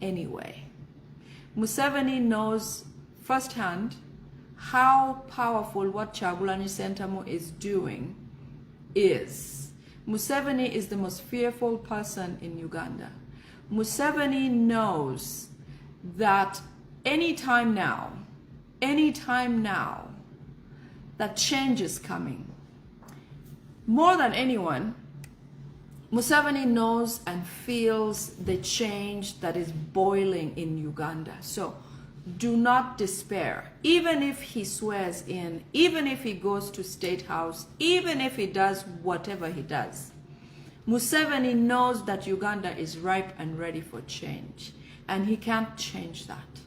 anyway. Museveni knows firsthand how powerful what Kyagulanyi Ssentamu is doing is. Museveni is the most fearful person in Uganda. Museveni knows that anytime now, that change is coming. More than anyone, Museveni knows and feels the change that is boiling in Uganda. So do not despair. Even if he swears in, even if he goes to State House, even if he does whatever he does, Museveni knows that Uganda is ripe and ready for change. And he can't change that.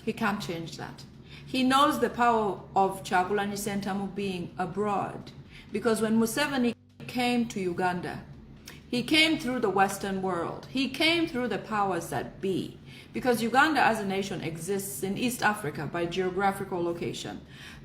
He can't change that. He knows the power of Kyagulanyi Ssentamu being abroad. Because when Museveni came to Uganda, he came through the Western world. He came through the powers that be. Because Uganda as a nation exists in East Africa by geographical location.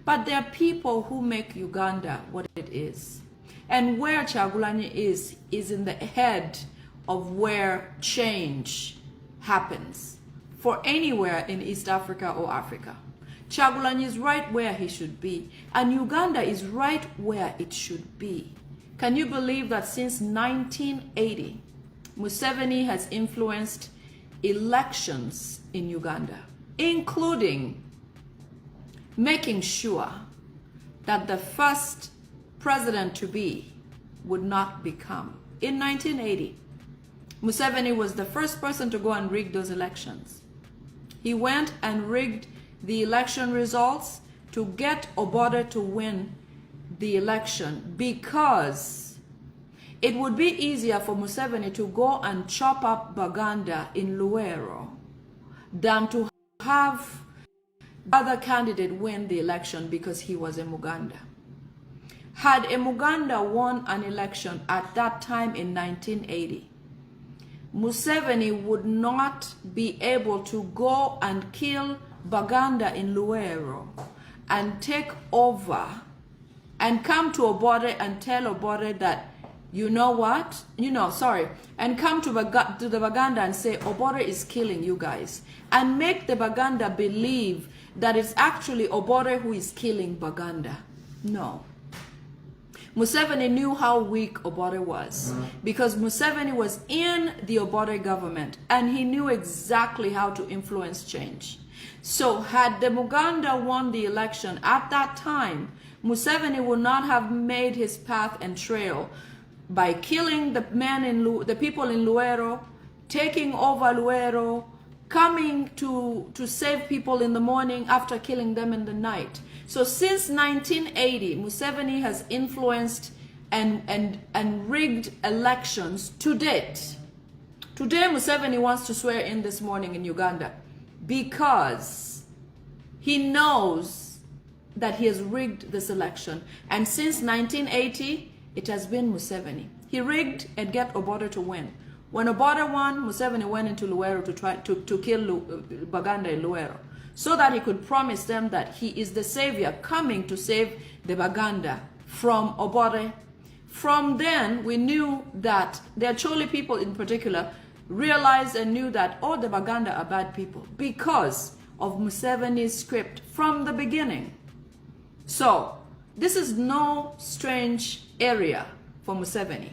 But there are people who make Uganda what it is. And where Kyagulanyi is in the head of where change happens. For anywhere in East Africa or Africa. Kyagulanyi is right where he should be. And Uganda is right where it should be. Can you believe that since 1980, Museveni has influenced elections in Uganda, including making sure that the first president-to-be would not become. In 1980, Museveni was the first person to go and rig those elections. He went and rigged the election results to get Obote to win the election because it would be easier for Museveni to go and chop up Baganda in Luero than to have other candidate win the election because he was a Muganda. Had a Muganda won an election at that time in 1980, Museveni would not be able to go and kill Baganda in Luero and take over and come to Obote and tell Obote that, you know what? And come to the Baganda and say, Obote is killing you guys. And make the Baganda believe that it's actually Obote who is killing Baganda. No. Museveni knew how weak Obote was because Museveni was in the Obote government and he knew exactly how to influence change. So had the Muganda won the election at that time, Museveni would not have made his path and trail by killing the people in Luero, taking over Luero, coming to save people in the morning after killing them in the night. So since 1980, Museveni has influenced and rigged elections to date. Today, Museveni wants to swear in this morning in Uganda because he knows that he has rigged this election. And since 1980, it has been Museveni. He rigged and get Obote to win. When Obote won, Museveni went into Luero to try to kill Baganda in Luero, so that he could promise them that he is the savior coming to save the Baganda from Obote. From then, we knew that the Acholi people in particular realized and knew that all the Baganda are bad people because of Museveni's script from the beginning. So, this is no strange area for Museveni.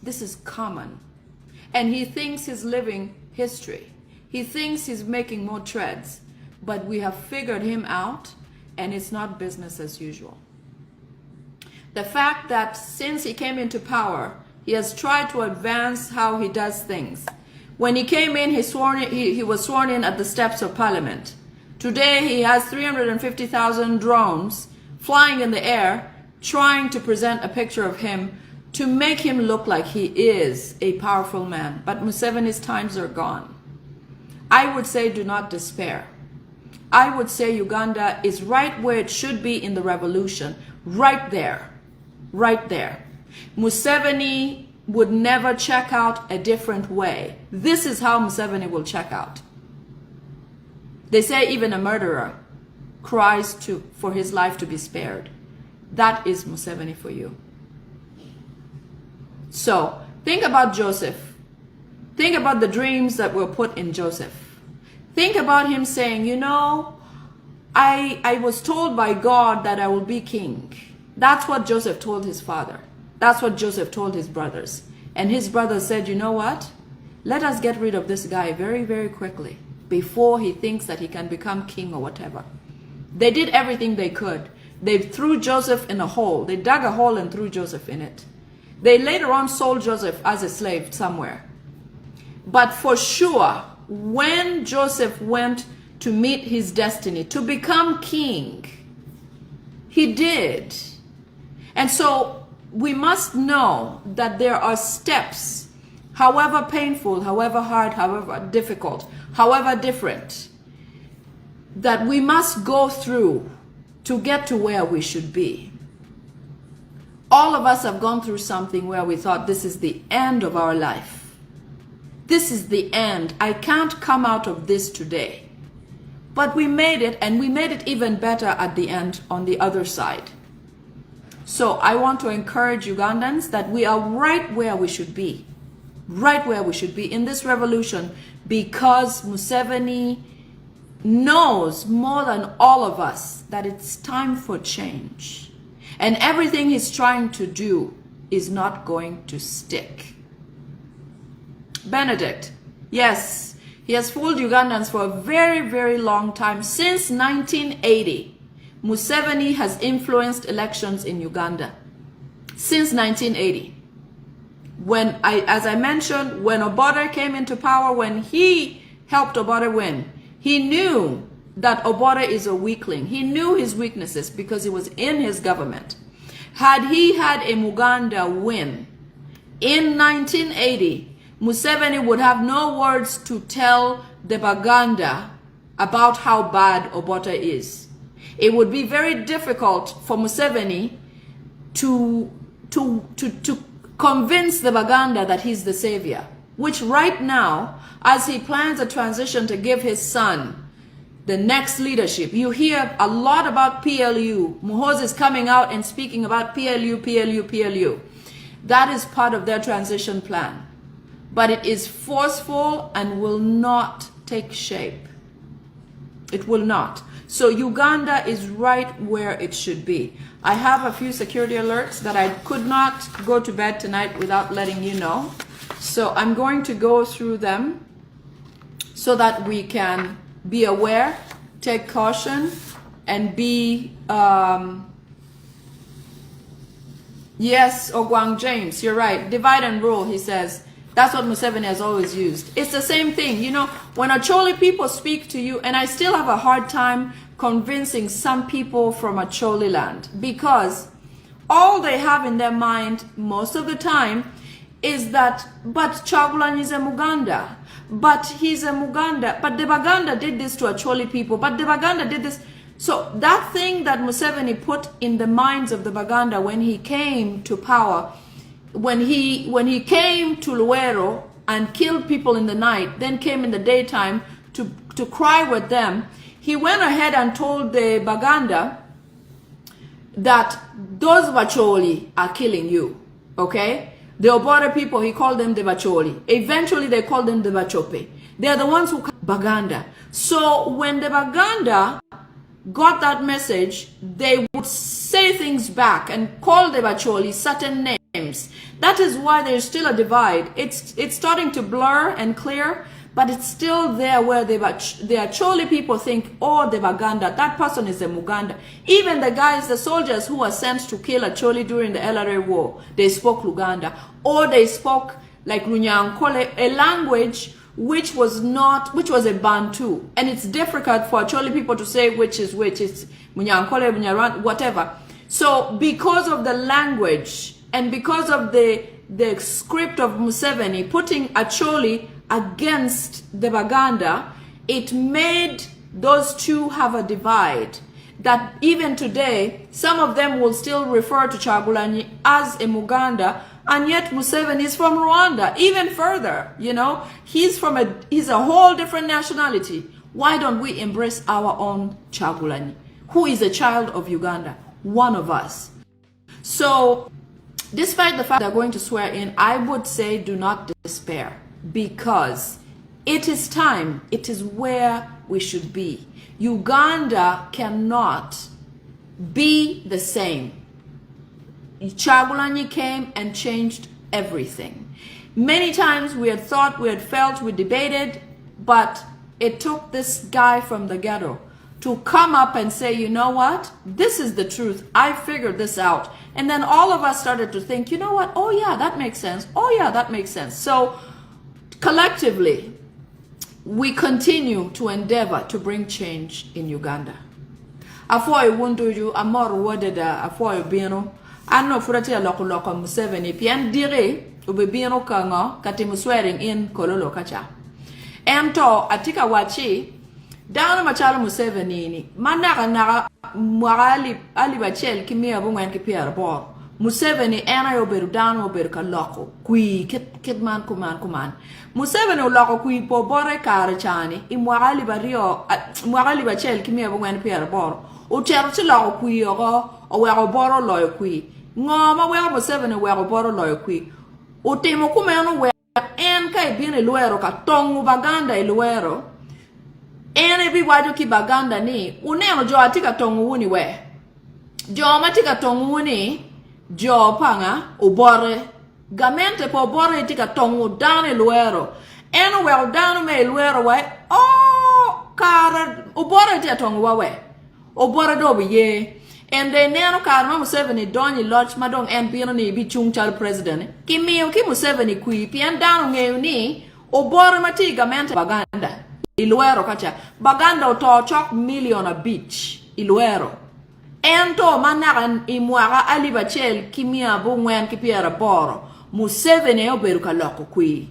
This is common. And he thinks he's living history. He thinks he's making more threads. But we have figured him out, and it's not business as usual. The fact that since he came into power, he has tried to advance how he does things. When he came in, he was sworn in at the steps of Parliament. Today, he has 350,000 drones flying in the air, trying to present a picture of him to make him look like he is a powerful man. But Museveni's times are gone. I would say do not despair. I would say Uganda is right where it should be in the revolution. Right there. Right there. Museveni would never check out a different way. This is how Museveni will check out. They say even a murderer cries for his life to be spared. That is Museveni for you. So, think about Joseph. Think about the dreams that were put in Joseph. Think about him saying, you know, I was told by God that I will be king. That's what Joseph told his father. That's what Joseph told his brothers. And his brothers said, you know what? Let us get rid of this guy very, very quickly before he thinks that he can become king or whatever. They did everything they could. They threw Joseph in a hole. They dug a hole and threw Joseph in it. They later on sold Joseph as a slave somewhere. But for sure, when Joseph went to meet his destiny, to become king, he did. And so we must know that there are steps, however painful, however hard, however difficult, however different, that we must go through to get to where we should be. All of us have gone through something where we thought this is the end of our life. This is the end. I can't come out of this today. But we made it, and we made it even better at the end on the other side. So I want to encourage Ugandans that we are right where we should be. Right where we should be in this revolution, because Museveni knows more than all of us that it's time for change. And everything he's trying to do is not going to stick. Benedict, yes, he has fooled Ugandans for a very, very long time. Since 1980, Museveni has influenced elections in Uganda. Since 1980. As I mentioned, when Obote came into power, when he helped Obote win, he knew that Obote is a weakling. He knew his weaknesses because he was in his government. Had he had a Muganda win in 1980, Museveni would have no words to tell the Baganda about how bad Obote is. It would be very difficult for Museveni to convince the Baganda that he's the savior, which right now, as he plans a transition to give his son the next leadership, you hear a lot about PLU. Muhoozi is coming out and speaking about PLU, PLU, PLU. That is part of their transition plan. But it is forceful and will not take shape. It will not. So Uganda is right where it should be. I have a few security alerts that I could not go to bed tonight without letting you know. So I'm going to go through them so that we can be aware, take caution, and be... Yes, Ogwang James, you're right. Divide and rule, he says. That's what Museveni has always used. It's the same thing. You know, when Acholi people speak to you, and I still have a hard time convincing some people from Acholi land, because all they have in their mind most of the time is that, but Chagulanyi is a Muganda, but he's a Muganda, but the Baganda did this to Acholi people, but the Baganda did this. So that thing that Museveni put in the minds of the Baganda when he came to power, when he came to Luero and killed people in the night, then came in the daytime to cry with them, he went ahead and told the Baganda that those Bacholi are killing you, okay? The Obote people, he called them the Bacholi. Eventually they called them the Bachope. They are the ones who Baganda. So when the Baganda got that message, they would say things back and call the Bacholi certain names. That is why there's still a divide. It's starting to blur and clear, but it's still there where the Acholi people think, oh, the Baganda, that person is a Muganda. Even the guys, the soldiers who were sent to kill Acholi during the LRA war, they spoke Luganda, or they spoke like Runyankole, a language which was a Bantu. And it's difficult for Acholi people to say which is which. It's Munyankole, Munyaran, whatever. So because of the language and because of the script of Museveni putting Acholi against the Baganda, it made those two have a divide. That even today, some of them will still refer to Chagulanyi as a Muganda, and yet Museveni is from Rwanda, even further, you know. He's a whole different nationality. Why don't we embrace our own Chagulanyi, who is a child of Uganda, one of us? So, despite the fact they're going to swear in, I would say do not despair. because it is time, it is where we should be. Uganda cannot be the same. Chagulanyi came and changed everything. Many times we had thought, we had felt, we debated, but it took this guy from the ghetto to come up and say, you know what, this is the truth, I figured this out. And then all of us started to think, you know what, oh yeah, that makes sense, oh yeah, that makes sense. So collectively, we continue to endeavor to bring change in Uganda. Afoy wunduju amor wodeda afoy bino anno furati loko Museveni pian dire ube bino kanga kati swearing in kololo kacha. Ento atika wachi down machalo Museveni ni manaka mwali ali bachel kimia bungwan kipia bor. Museveni ena yo beru down yo beru ka loko kui ket man kuman. Museveni loko kui po bore kare chani imwali bachel kimia bungwan kipia bor. O cherchi loko kui yogo o wero boro loyo kui. Ngoma wero Museveni wero boro loyo kui. O temo kumeno wero en kai bine luero ka tongu baganda iluero. Ene bi waju ki baganda ni uneno jo atika tongu uni we. Jo matika tongu uni jo panga ubore gamente po bore tika tongu dane luero. Eno well dane me luero we. Oh kara ubore tika tongu wa we. Ubore dobi ye. And then neno karma Museveni donyi lodge madong en pino ni bi chung chal president. Kimio ki Museveni kui pian dano ngeu ni ubore mati gamente baganda. Iluero kacha. Baganda uto chok million a beach. Iluero. Ento manaran imwara alibachel kimia bungwen kipiera boro. Museveni oberu ka loko kui.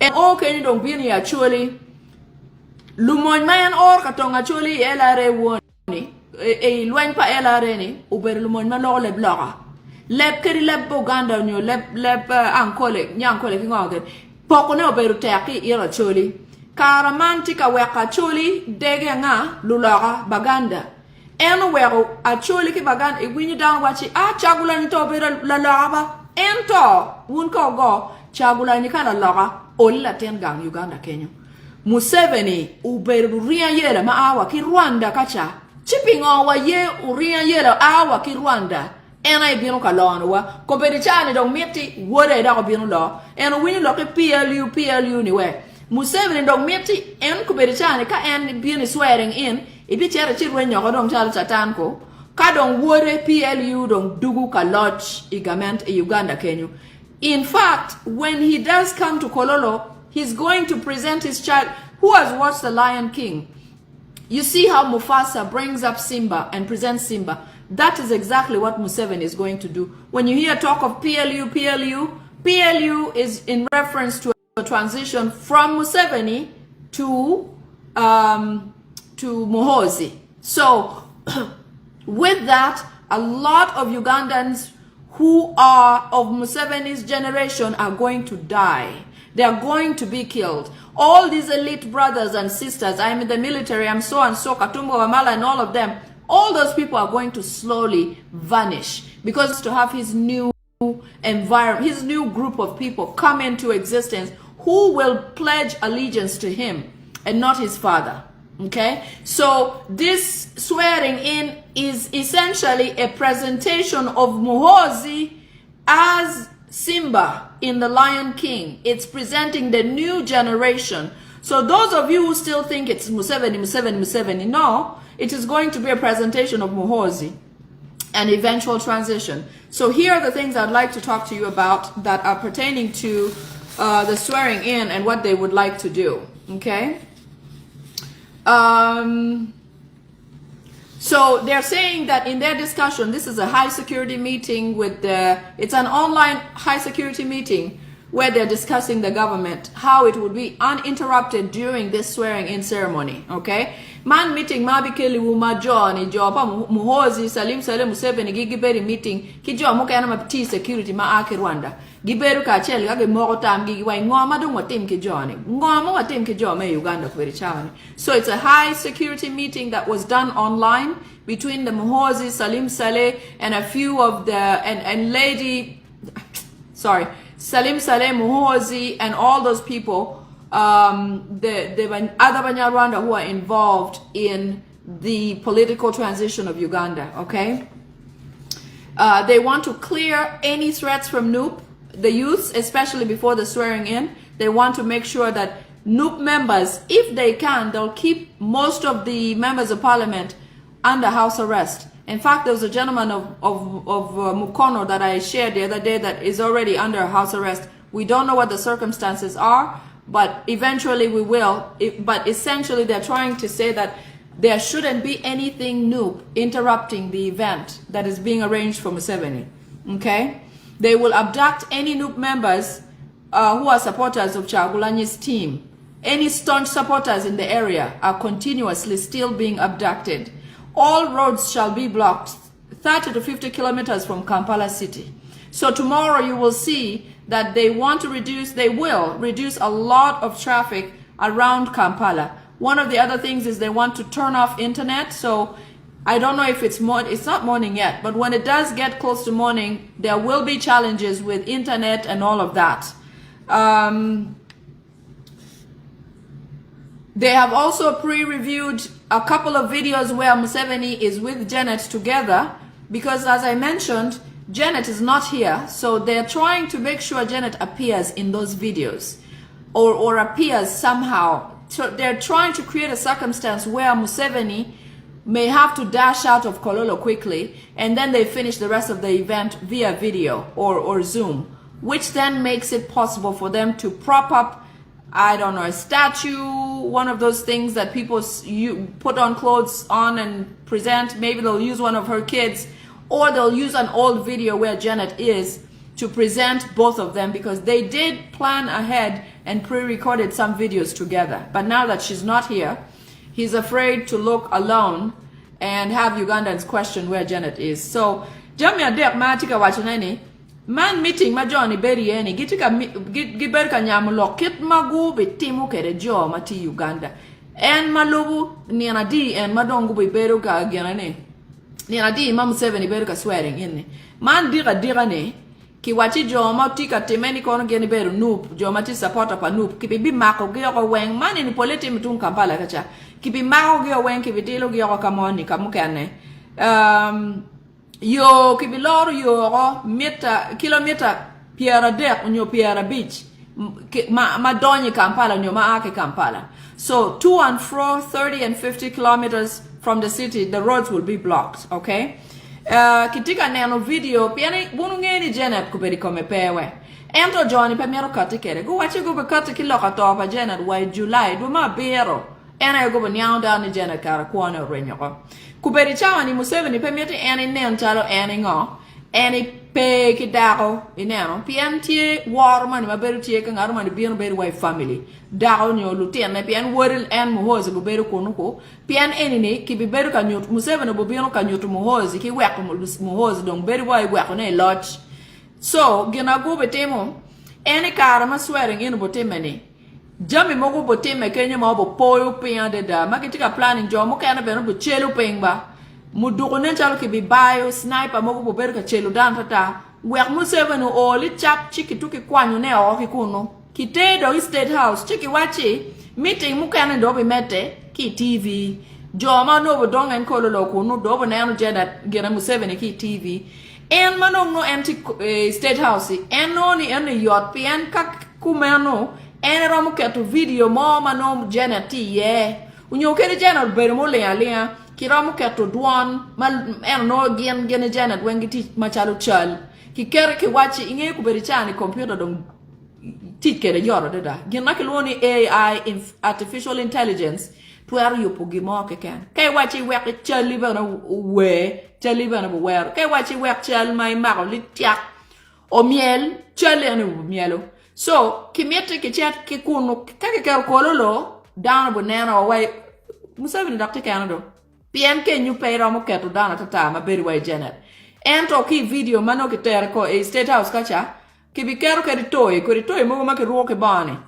And okay ni dong bini actually. Lumoy mayan or katonga chuli elare woni. Luan pa elare ni uberu lumoy malo le bloga. Lep keri lep Buganda nyo lep ankole nyankole kingogen. Poko ne oberu teki ira chuli. Karamantika weka chuli dege nga lulaga baganda. Eno wero a chuli ki baganda igwinyi down wachi chagula ni to bera la lava. Ento wunko go chagula ni kana laga olila ten gang Uganda Kenya. Museveni uberu ria yela ma awa ki Rwanda kacha. Chipping owa ye uria yela awa ki Rwanda. Ena ibino kalon wa kompeti chane dong meti wode da ko bino lo. Eno wini lo ke PLU ni we. Museveni dong meti en kuberichane ka en bien swearing in ibi chere chirwe nyoko dong chal chatan ko ka dong wore PLU dong dugu ka lodge igament Uganda Kenya. In fact, when he does come to Kololo, he's going to present his child. Who has watched The Lion King? You see how Mufasa brings up Simba and presents Simba. That is exactly what Museveni is going to do. When you hear talk of PLU is in reference to a transition from Museveni to Muhoozi. So with that, a lot of Ugandans who are of Museveni's generation are going to die. They are going to be killed. All these elite brothers and sisters, I'm in the military, I'm so and so, Katumbo, Wamala, and all of them, all those people are going to slowly vanish because to have his new environment, his new group of people come into existence who will pledge allegiance to him and not his father. Okay? So this swearing in is essentially a presentation of Muhoozi as Simba in The Lion King. It's presenting the new generation. So those of you who still think it's Museveni, no, it is going to be a presentation of Muhoozi, an eventual transition. So here are the things I'd like to talk to you about that are pertaining to the swearing in and what they would like to do. Okay? So they're saying that in their discussion, this is a high security meeting with it's an online high security meeting where they're discussing the government, how it would be uninterrupted during this swearing in ceremony. Okay? Man meeting mabikeli wuma John jopa Muhoozi Salim Museveni gigiberi meeting kijo muka yana mapti security ma ake Rwanda giberu ka cheli kage moko tam gigi wai ngoma dung watim ki John ngoma watim ki John me Uganda kweri chawani. So it's a high security meeting that was done online between the Muhoozi Salim Saleh and a few of the and lady Salim Saleh Muhozi, and all those people, the other Banyarwanda who are involved in the political transition of Uganda, okay? They want to clear any threats from NUP, the youth, especially before the swearing in. They want to make sure that NUP members, if they can, they'll keep most of the members of parliament under house arrest. In fact, there was a gentleman of Mukono that I shared the other day that is already under house arrest. We don't know what the circumstances are, but eventually we will. But essentially, they're trying to say that there shouldn't be anything new interrupting the event that is being arranged for Museveni. Okay? They will abduct any NUP members who are supporters of Chagulanyi's team. Any staunch supporters in the area are continuously still being abducted. All roads shall be blocked 30 to 50 kilometers from Kampala city. So tomorrow you will see that they will reduce a lot of traffic around Kampala. One of the other things is they want to turn off internet. So I don't know if it's not morning yet, but when it does get close to morning, there will be challenges with internet and all of that. They have also pre-reviewed a couple of videos where Museveni is with Janet together, because as I mentioned, Janet is not here, so they're trying to make sure Janet appears in those videos or appears somehow. So they're trying to create a circumstance where Museveni may have to dash out of Kololo quickly, and then they finish the rest of the event via video or Zoom, which then makes it possible for them to prop up, I don't know, a statue, one of those things that people put on clothes on and present. Maybe they'll use one of her kids, or they'll use an old video where Janet is to present both of them, because they did plan ahead and pre-recorded some videos together. But now that she's not here, he's afraid to look alone and have Ugandans question where Janet is. So, Jamia Dek Matika Wachanani, man meeting ma Johnny Berry any gitika giberka nyamulok kit magu bitimu kere jo mati Uganda en malubu niana di en madongu beru ka ganane niana di Imam 7 beru ka swearing in man dira ne ki wachi jo ma tika temeni kono geni beru noob jo mati supporter pa noob ki bi mako ge ko wen man ni politi mtun Kampala kacha ki bi mako ge wen ki bidilo ge ko kamoni kamukane yo kibiloro yo kilomita Piera Dek unyo Piera Beach ma donyi Kampala unyo ma ake Kampala. So to and fro 30 and 50 kilometers from the city, the roads will be blocked. Okay, kitika neno video piani bunungeni Janet kuberi kome pewe ento Johnny pe miero katikere go wachi go be katikilo katopa Janet wa July do ma bero ena go be nyao down ni Janet kara kuona renyoko kuberi chawa ni Museveni pe mieti eni nentalo eni ngo eni pe kidako ineno pian tie warma ni maberu tie ka ngaruma ni bieno beru wa family dako nyo lutien ne pian woril en Muhozi bo beru konuko pian eni ni ki bi beru ka nyut Museveni bo bieno ka nyut Muhozi ki weko Muhozi dong beru wa weko ne lodge. So gina go betemo eni kara ma swearing in bo temeni Jami mogo botime Kenya mo bo poyo pian de da makitika planning jo mo kana beno bo chelu pengba muduko ne chalo ki bi bayo sniper mogo bo beru ka chelu dan tata wek Museveni o li chap chiki tuki kwanyu ne o ki kuno ki te do State House chiki wachi meeting mu kana do bi mete ki TV jo ma no bo dongen kololo kuno do bo nanu jeda gena Museveni ki TV en manong no empty State House en no ni en yot pian kak kumeno en romo keto video mo manom Janet ye unyo kere Janet beru mo le ki romo keto duan mal en no gen Janet wengi ti machalo chal ki kere ki wachi inge ku beri chani computer dong tit kere yoro da gen nakiloni AI artificial intelligence to are you pugi mo ke ken kai wachi wek chali bana bo wer kai wachi wek chal mai ma li tiak o miel chali ane mielo. So kimete ke chat ke kuno kake kar kololo down bo nana way Museveni doctor Canada PMK new pay ramo keto down tata ma beri way Janet ento ki video mano ke ter ko State House kacha ke bi kero ke toy mo ma ke ruo ke bani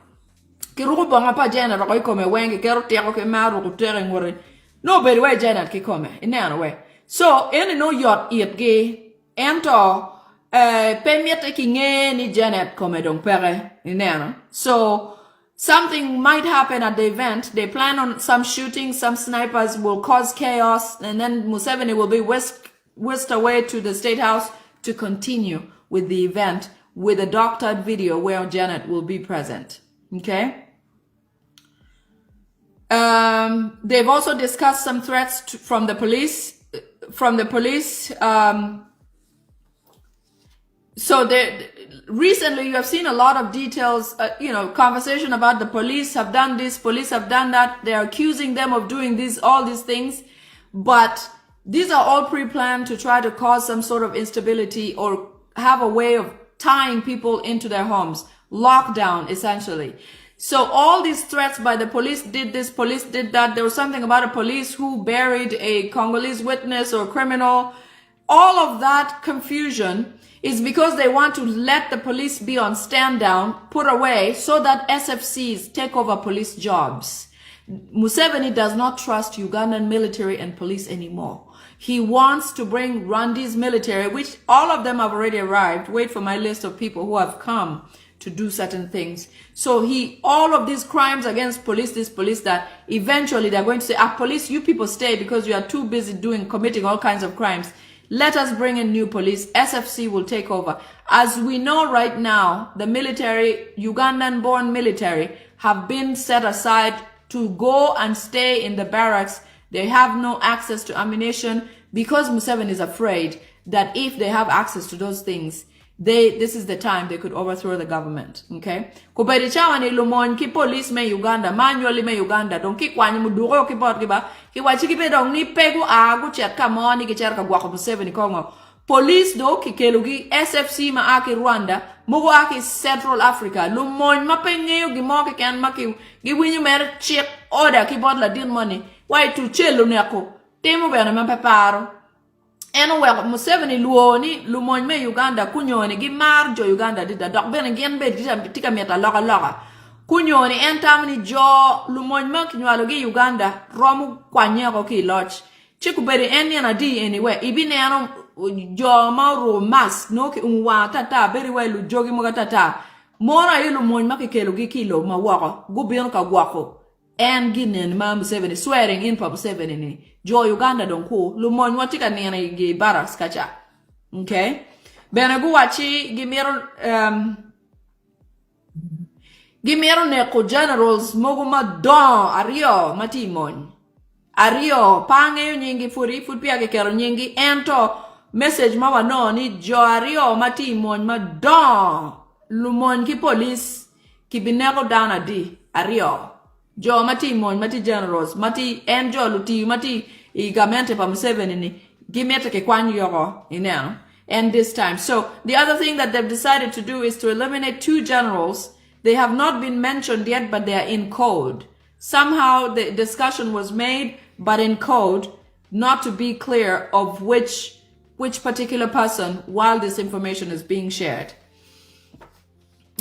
ke ruo bonga pa Janet ko come wenge kero teko ke maru ko tere ngore no beri way Janet ke come inana way so ene no yot it ge ento Pemiete kinge ni Janet komedong pere ineno. So something might happen at the event. They plan on some shooting, some snipers will cause chaos, and then Museveni will be whisked away to the State House to continue with the event with a doctored video where Janet will be present. Okay? They've also discussed some threats from the police. So recently you have seen a lot of details, conversation about the police have done this, police have done that. They're accusing them of doing all these things. But these are all pre-planned to try to cause some sort of instability or have a way of tying people into their homes. Lockdown, essentially. So all these threats by the police did this, police did that. There was something about a police who buried a Congolese witness or criminal. All of that confusion is because they want to let the police be on stand down, put away, so that SFCs take over police jobs. Museveni does not trust Ugandan military and police anymore. He wants to bring Rwanda's military, which all of them have already arrived. Wait for my list of people who have come to do certain things. So all of these crimes against police, this police, that eventually they're going to say, police, you people stay because you are too busy committing all kinds of crimes. Let us bring in new police. SFC will take over. As we know right now, the military, Ugandan-born military, have been set aside to go and stay in the barracks. They have no access to ammunition because Museveni is afraid that if they have access to those things, this is the time they could overthrow the government. Okay? Kubedi chawa ni lumon ki police me Uganda, manually me Uganda, don ki kwani muduro ki bot ki ba, ki wachi ki pe dong ni pegu agu chet ka moni ki cher ka gwako Museveni kongo. Police do ki kelugi SFC ma aki Rwanda, mugo aki Central Africa, lumon ma pengeyo gi mo ki ken ma ki winyu mer chik order ki bot la din money. Wai tu chelu neko, temu bena ma peparo. Anyway, Museveni luoni lumon me Uganda kunyoni gi marjo Uganda dida dok bene gen be tika meta loka kunyoni entamni jo lumon ma kinywalo gi Uganda romu kwanyego ki loch chiku beri enya di anyway ibine ano jo ma ro mas no ki unwa tata beri we lu jogi mo tata mora yi lumon ma ki kelo gi kilo ma wako gubion ka gwako and ginen ma Museveni swearing in for Museveni ni jo Uganda don ko lumon watika nena gi barracks kacha. Okay, benagu wachi gimero ne ko generals moguma don ario matimon ario pange nyingi furipia ke kero nyingi ento message mawa no ni jo ario matimon ma don lumon ki police ki binego dana di ario jo mati generals mati enjo luti mati igamente pa Museveni ni gimete ke kwan yoro and this time. So the other thing that they've decided to do is to eliminate 2 generals. They have not been mentioned yet, but they are in code. Somehow the discussion was made, but in code, not to be clear of which particular person while this information is being shared.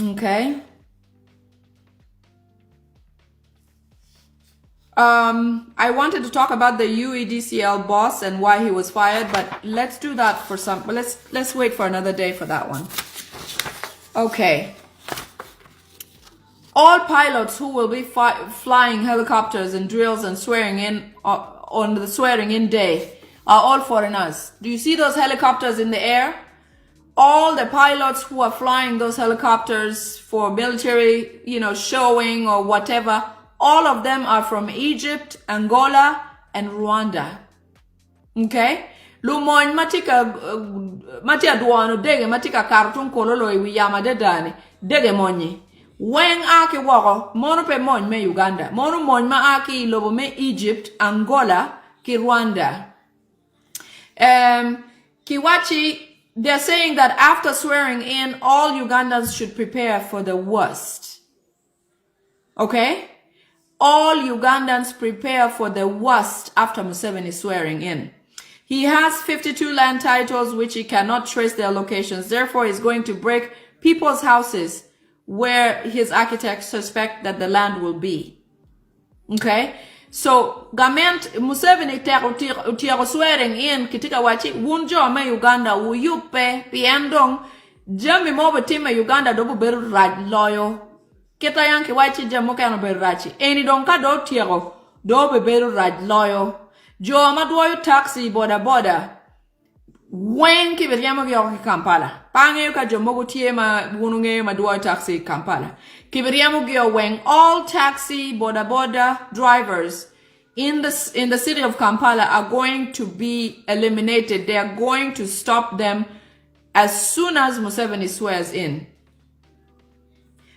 Okay. I wanted to talk about the UEDCL boss and why he was fired, but let's do that let's wait for another day for that one. Okay. All pilots who will be flying helicopters and drills and swearing in on the swearing in day are all foreigners. Do you see those helicopters in the air? All the pilots who are flying those helicopters for military, showing or whatever, all of them are from Egypt, Angola, and Rwanda. Okay? Lumon matia duano dege matika kartun kololo iwi yama dedani dege monyi. When aki wako mono pe mon me Uganda, mono mon ma aki lobo me Egypt, Angola, ki Rwanda. Kiwachi, they're saying that after swearing in, all Ugandans should prepare for the worst. Okay? All Ugandans prepare for the worst after Museveni swearing in. He has 52 land titles which he cannot trace their locations. Therefore, he's going to break people's houses where his architects suspect that the land will be. Okay? So government Museveni utiago swearing in kitika wachi wunjo me Uganda uyupe piendong jami mobo time Uganda dobu beru raj loyo. Kita yanki wachi jamo kano beru rachi. Eni donka do tiago dobu beru raj loyo. Jo maduoyo taxi boda. Wen kibiriamo gyo Kampala. Pange ka jomogo tie ma wununge maduoyo taxi Kampala. Kibiriamo gyo wen all taxi boda drivers in the city of Kampala are going to be eliminated. They are going to stop them as soon as Museveni swears in.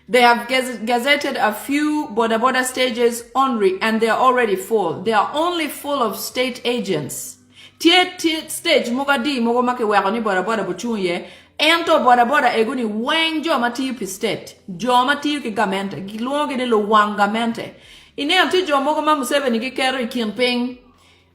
They have gazetted a few boda stages only, and they are already full. They are only full of state agents. Tie stage mogadi mogomake wako ni boda buchunye. Ento boda eguni wen jo matiyu pi state. Jo matiyu ki gamente. Giluonge de lo wangamente. Ine amti jo mogoma Museveni ki kero ikimping.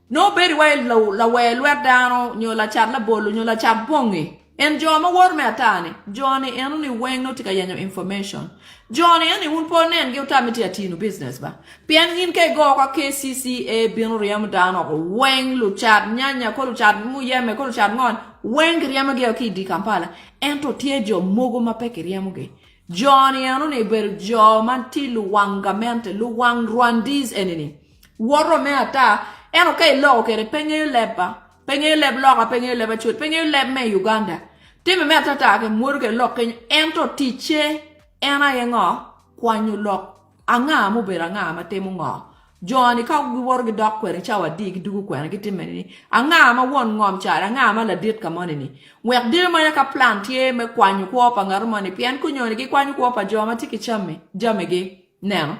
Nobody way la way lwet dano nyo la chat la bolu nyo la chat bongi. En jo ma wor me atani. Johnny enu ni wen no tika yanyo information. Johnny eni unpo nen ge utamiti atinu business ba. Pien in ke go kwa KCCA binu riyam dano wen lu chat nyanya ko lu chat mu yeme ko lu chat ngon wen riyam ge ki di Kampala. Ento tie jo mogo mapeke riyam ge. Johnny enu ni ber jo manti lu wangamente lu wang Rwandese enini. Woro me ata eno ke lo kere penye leba. Penye leb loka penye leba chut penye leb me Uganda. Time me atata ke murke lo ke ento tiche ena yengo kwanyu lok anga mu bera nga matemu ngo. Johnny ka worgi dok kwere chawa dig dugu kwere kitime ni. Anga ma won ngom chara anga ma la dit kamone ni. Wek dir ma ka plant ye me kwanyu ko pa ngarmone pian kunyoni ki kwanyu ko pa joma tiki chame jamege neno.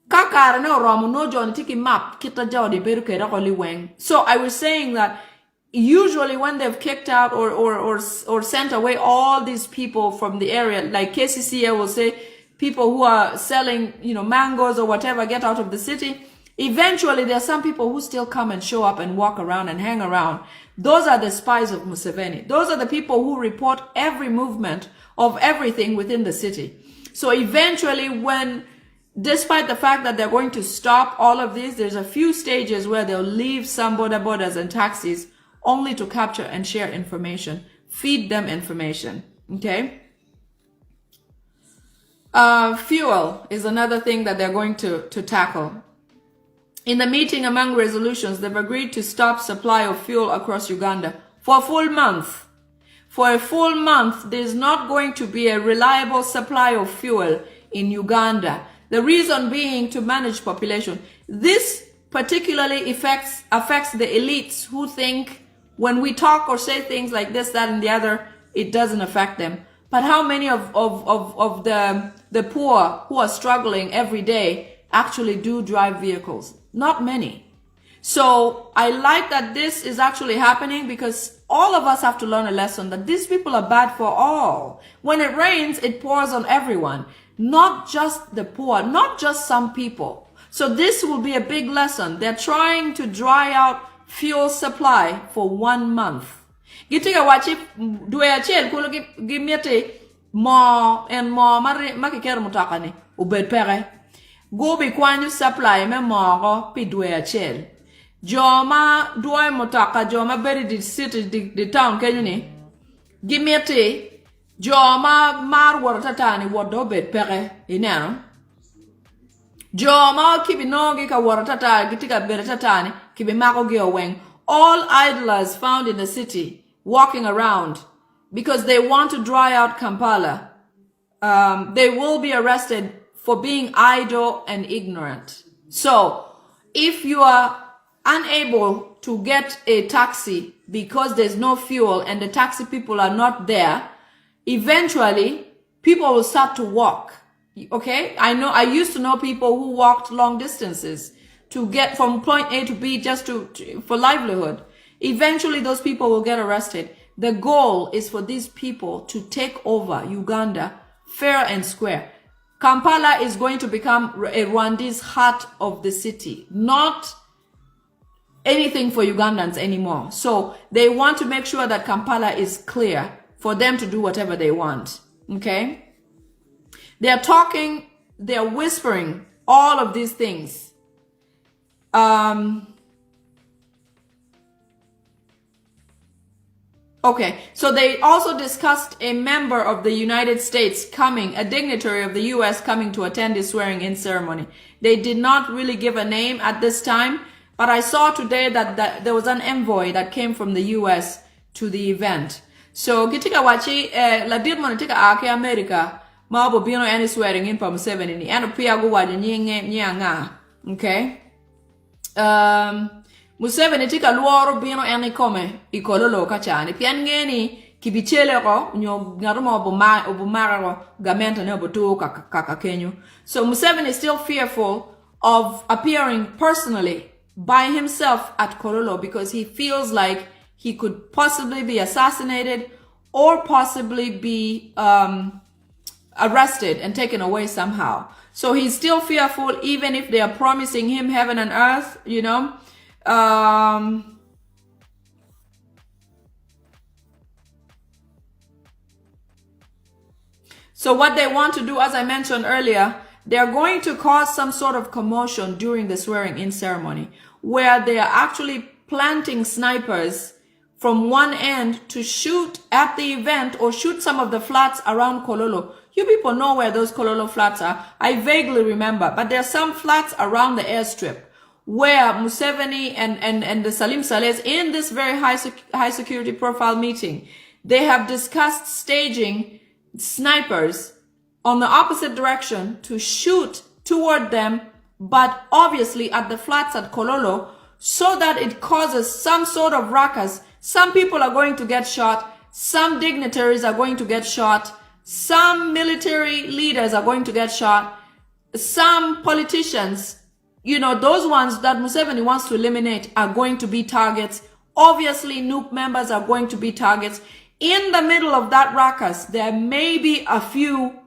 Kakara no romu no Johnny tiki map kita jawdi beru ke rakoli weng. So I was saying that usually when they've kicked out or sent away all these people from the area, like KCCA will say, people who are selling, mangoes or whatever, get out of the city. Eventually, there are some people who still come and show up and walk around and hang around. Those are the spies of Museveni. Those are the people who report every movement of everything within the city. So eventually, despite the fact that they're going to stop all of this, there's a few stages where they'll leave some bodas and taxis only to capture and share information, feed them information, okay? Fuel is another thing that they're going to tackle. In the meeting among resolutions, they've agreed to stop supply of fuel across Uganda for a full month. For a full month, there's not going to be a reliable supply of fuel in Uganda. The reason being to manage population. This particularly affects the elites who think when we talk or say things like this, that, and the other, it doesn't affect them. But how many of the poor who are struggling every day actually do drive vehicles? Not many. So I like that this is actually happening because all of us have to learn a lesson that these people are bad for all. When it rains, it pours on everyone, not just the poor, not just some people. So this will be a big lesson. They're trying to dry out fuel supply for 1 month. Gitiga wachi duwe achel kulo gimiete mo en mo makikero mutakani ubed pere. Gobi kwanyu supply me mo pi duwe achel. Joma duwe mutaka joma beri di city di town kenyuni. Gimiete joma mar waratatani wado bed pere inano. Joma kibi nogi ka waratata gitika beretatani kibi mako gioweng. All idlers found in the city walking around because they want to dry out Kampala. They will be arrested for being idle and ignorant. So if you are unable to get a taxi because there's no fuel and the taxi people are not there, eventually people will start to walk. Okay, I used to know people who walked long distances to get from point A to B just for livelihood. Eventually those people will get arrested. The goal is for these people to take over Uganda fair and square. Kampala is going to become a Rwandese heart of the city, not anything for Ugandans anymore. So they want to make sure that Kampala is clear for them to do whatever they want. Okay? They're talking, they're whispering all of these things. Okay, so they also discussed a member of the United States coming, a dignitary of the U.S. coming to attend the swearing-in ceremony. They did not really give a name at this time, but I saw today that there was an envoy that came from the U.S. to the event. So, kitika wachi, la dir mo tika ake America, maobo bino any swearing-in pa Museveni ni, ano pia gu waji nyanga, okay? Museveni tika luoro bino eni come I kololo kachani pian ngeni kibichele ko nyo ngarumo obumara ko gamenta ne obutu kaka kenyu. So Museveni is still fearful of appearing personally by himself at Kololo because he feels like he could possibly be assassinated or possibly be arrested and taken away somehow. So he's still fearful even if they are promising him heaven and earth, you know. So what they want to do, as I mentioned earlier, they're going to cause some sort of commotion during the swearing-in ceremony where they are actually planting snipers from one end to shoot at the event or shoot some of the flats around Kololo. You people know where those Kololo flats are. I vaguely remember, but there are some flats around the airstrip where Museveni and the Salim Salehs in this very high security profile meeting, they have discussed staging snipers on the opposite direction to shoot toward them, but obviously at the flats at Kololo, so that it causes some sort of ruckus. Some people are going to get shot. Some dignitaries are going to get shot. Some military leaders are going to get shot. Some politicians, you know, those ones that Museveni wants to eliminate are going to be targets. Obviously, NUP members are going to be targets. In the middle of that ruckus, there may be a few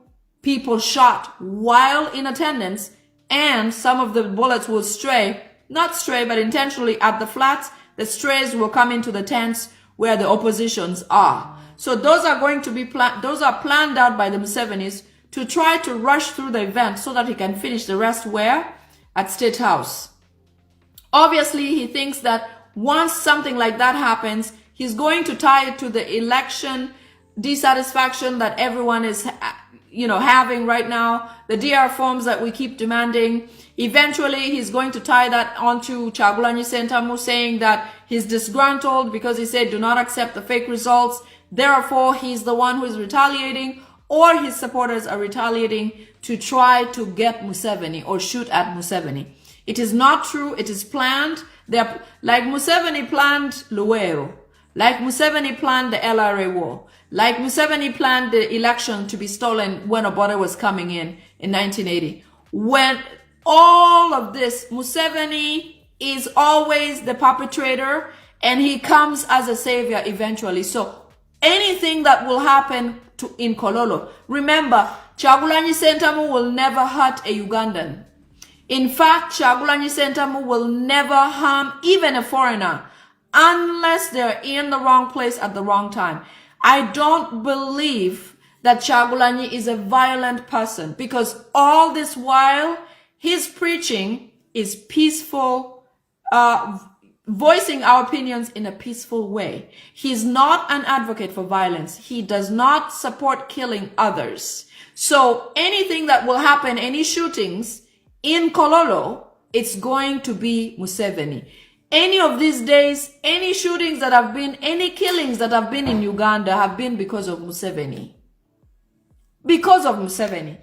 people shot while in attendance, and some of the bullets will stray, not stray, but intentionally at the flats. The strays will come into the tents where the oppositions are. So those are going to be those are planned out by the Musevenis to try to rush through the event so that he can finish the rest where? At State House. Obviously, he thinks that once something like that happens, he's going to tie it to the election dissatisfaction that everyone is, you know, having right now, the DR forms that we keep demanding. Eventually, he's going to tie that onto Kyagulanyi Ssentamu, saying that he's disgruntled because he said do not accept the fake results. Therefore, he's the one who is retaliating, or his supporters are retaliating to try to get Museveni or shoot at Museveni. It is not true. It is planned. They're like Museveni planned Luwero, like Museveni planned the LRA war, like Museveni planned the election to be stolen when Obote was coming in 1980. When all of this, Museveni is always the perpetrator and he comes as a savior eventually. So anything that will happen in Kololo, remember, Kyagulanyi Ssentamu will never hurt a Ugandan. In fact, Kyagulanyi Ssentamu will never harm even a foreigner unless they're in the wrong place at the wrong time. I don't believe that Kyagulanyi is a violent person because all this while his preaching is peaceful, voicing our opinions in a peaceful way. He's not an advocate for violence. He does not support killing others. So anything that will happen, any shootings in Kololo, it's going to be Museveni. Any of these days, any shootings that have been, any killings that have been in Uganda have been because of Museveni. Because of Museveni.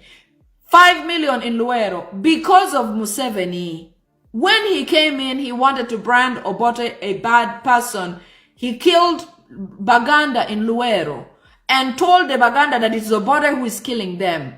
5 million in Luwero, because of Museveni. When he came in, he wanted to brand Obote a bad person. He killed Baganda in Luwero and told the Baganda that it's Obote who is killing them.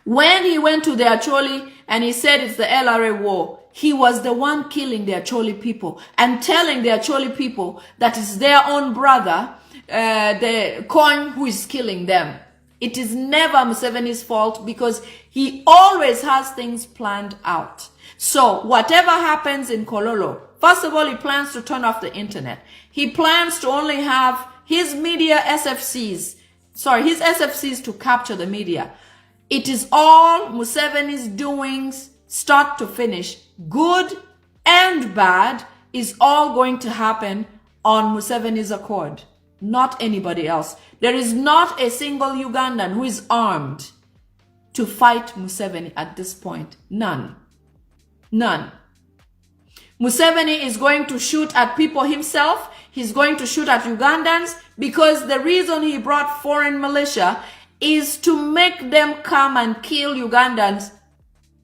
When he went to the Acholi and he said it's the LRA war, he was the one killing the Acholi people and telling the Acholi people that it's their own brother, the Kony, who is killing them. It is never Museveni's fault because he always has things planned out. So whatever happens in Kololo, first of all, he plans to turn off the internet. He plans to only have his media SFCs, his SFCs to capture the media. It is all Museveni's doings, start to finish, good and bad is all going to happen on Museveni's accord, not anybody else. There is not a single Ugandan who is armed to fight Museveni at this point. None. None. Museveni is going to shoot at people himself. He's going to shoot at Ugandans because the reason he brought foreign militia is to make them come and kill Ugandans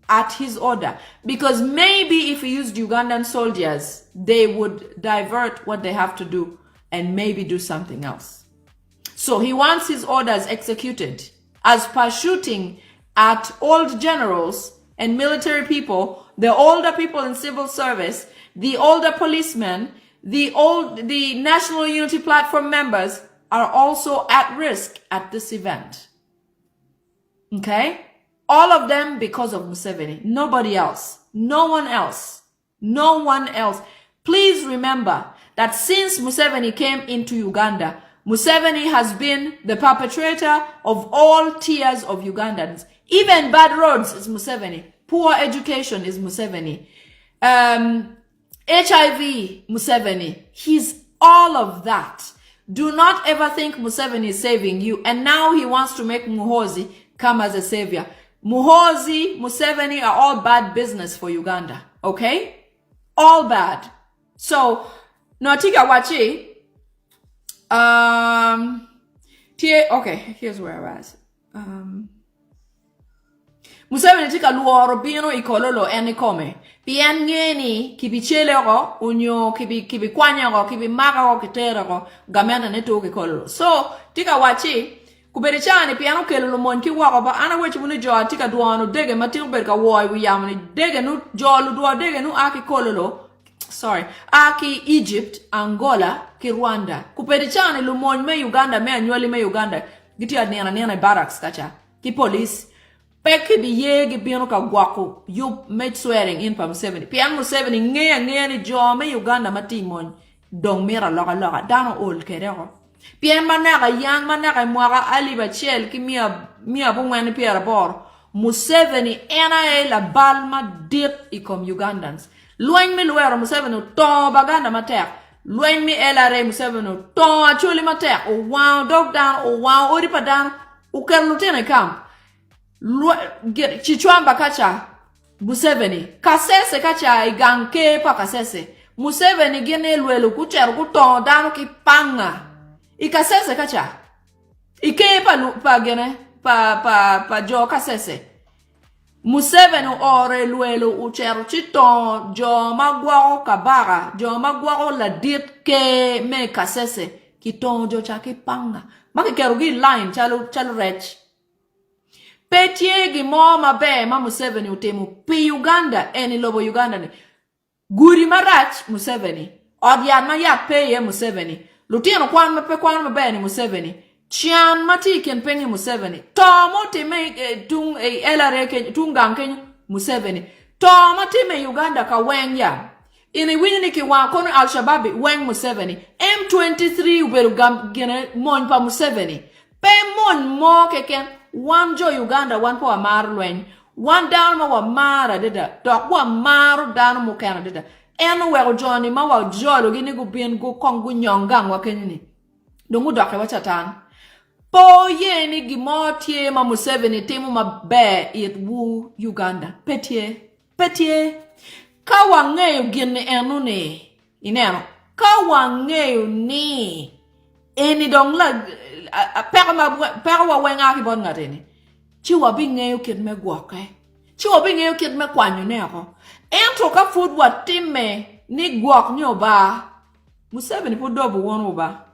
at his order. Because maybe if he used Ugandan soldiers, they would divert what they have to do and maybe do something else. So he wants his orders executed as per shooting at old generals and military people, the older people in civil service, the older policemen, the National Unity Platform members are also at risk at this event. Okay? All of them because of Museveni. Nobody else. No one else. No one else. Please remember that since Museveni came into Uganda, Museveni has been the perpetrator of all tiers of Ugandans. Even bad roads is Museveni. Poor education is Museveni. HIV, Museveni. He's all of that. Do not ever think Museveni is saving you. And now he wants to make Muhoozi come as a savior. Muhoozi, Museveni are all bad business for Uganda. Okay? All bad. So, Notika Wachi. Okay, here's where I was. Museveni tika luoro bino ikololo eni come. Pien ngeni kibichele go, unyo kibi kwanya go, kibi maga go, kitera go, gamena neto ke kololo. So, tika wachi, kuberichani piano kelolo monki wako ba ana wechi muni jo tika duano dege matil berka woi wiyamani dege nu jo ludua dege nu aki kololo. Sorry, aki Egypt, Angola, ki Rwanda. Kuperichani lumon me Uganda, me annually me Uganda. Giti adniana barracks kacha. Ki police. Peki bi yegi bino ka guako. You made swearing in pa Museveni. Pian Museveni nge ni jo me Uganda matimon. Dong mira loga. Dano old kerero. Pian manaka yang manaka mwaka Ali Bachel ki mia bungwani piera bor. Museveni ena la balma dit ikom Ugandans. Lueng mi luero Museveni to baganda matek. Lueng mi elare Museveni to achuli matek. O wow dog down. O wow oripa down. Uker lutene camp. Chichwamba kacha Museveni. Kasese kacha iganke pa kasese. Museveni gene luelu kucheru kuto down ki panga. Ikasese kacha. Ike pa gene pa jo kasese. Museveni ore luelu ucheru chito jo magwao kabara jo magwao la dit ke me kasese kito jo chaki panga maki kerugi line chalu rech petie gi moma be ma Museveni utemu pi Uganda eni lobo Uganda ni guri marach Museveni odyan ma ya peye Museveni lutino kwan ma be ni Museveni Chian mati ken pengi Museveni. Tomo te me tung elare ke tungang ke Museveni. Tomo te me Uganda ka weng ya. Ini wini ki wa kono Al-Shabaab weng Museveni. M23 uberu gene mon pa Museveni. Pe mon mo ke ken one jo Uganda one pa mar lwen. One down ma wa mara deda. Dok wa maru down mo kana deda. Eno we Johnny ma wa jolo gini gu bien gu kongu nyongang wa kenini. Dungu doke wa chatan. Po ye ni gimotie ma Museveni temu ma be it wu Uganda. Petie. Kawangeyo gine enu ni. Ineno. Kawangeyo ni. Eni dong la. Pera wenga ki bon ngateni. Chiwa bingeyo kid me guake. Chiwa bingeyo kid me kwanyo neko. Ento ka food wa timme ni guak nyo ba. Museveni pu dobu wonu ba.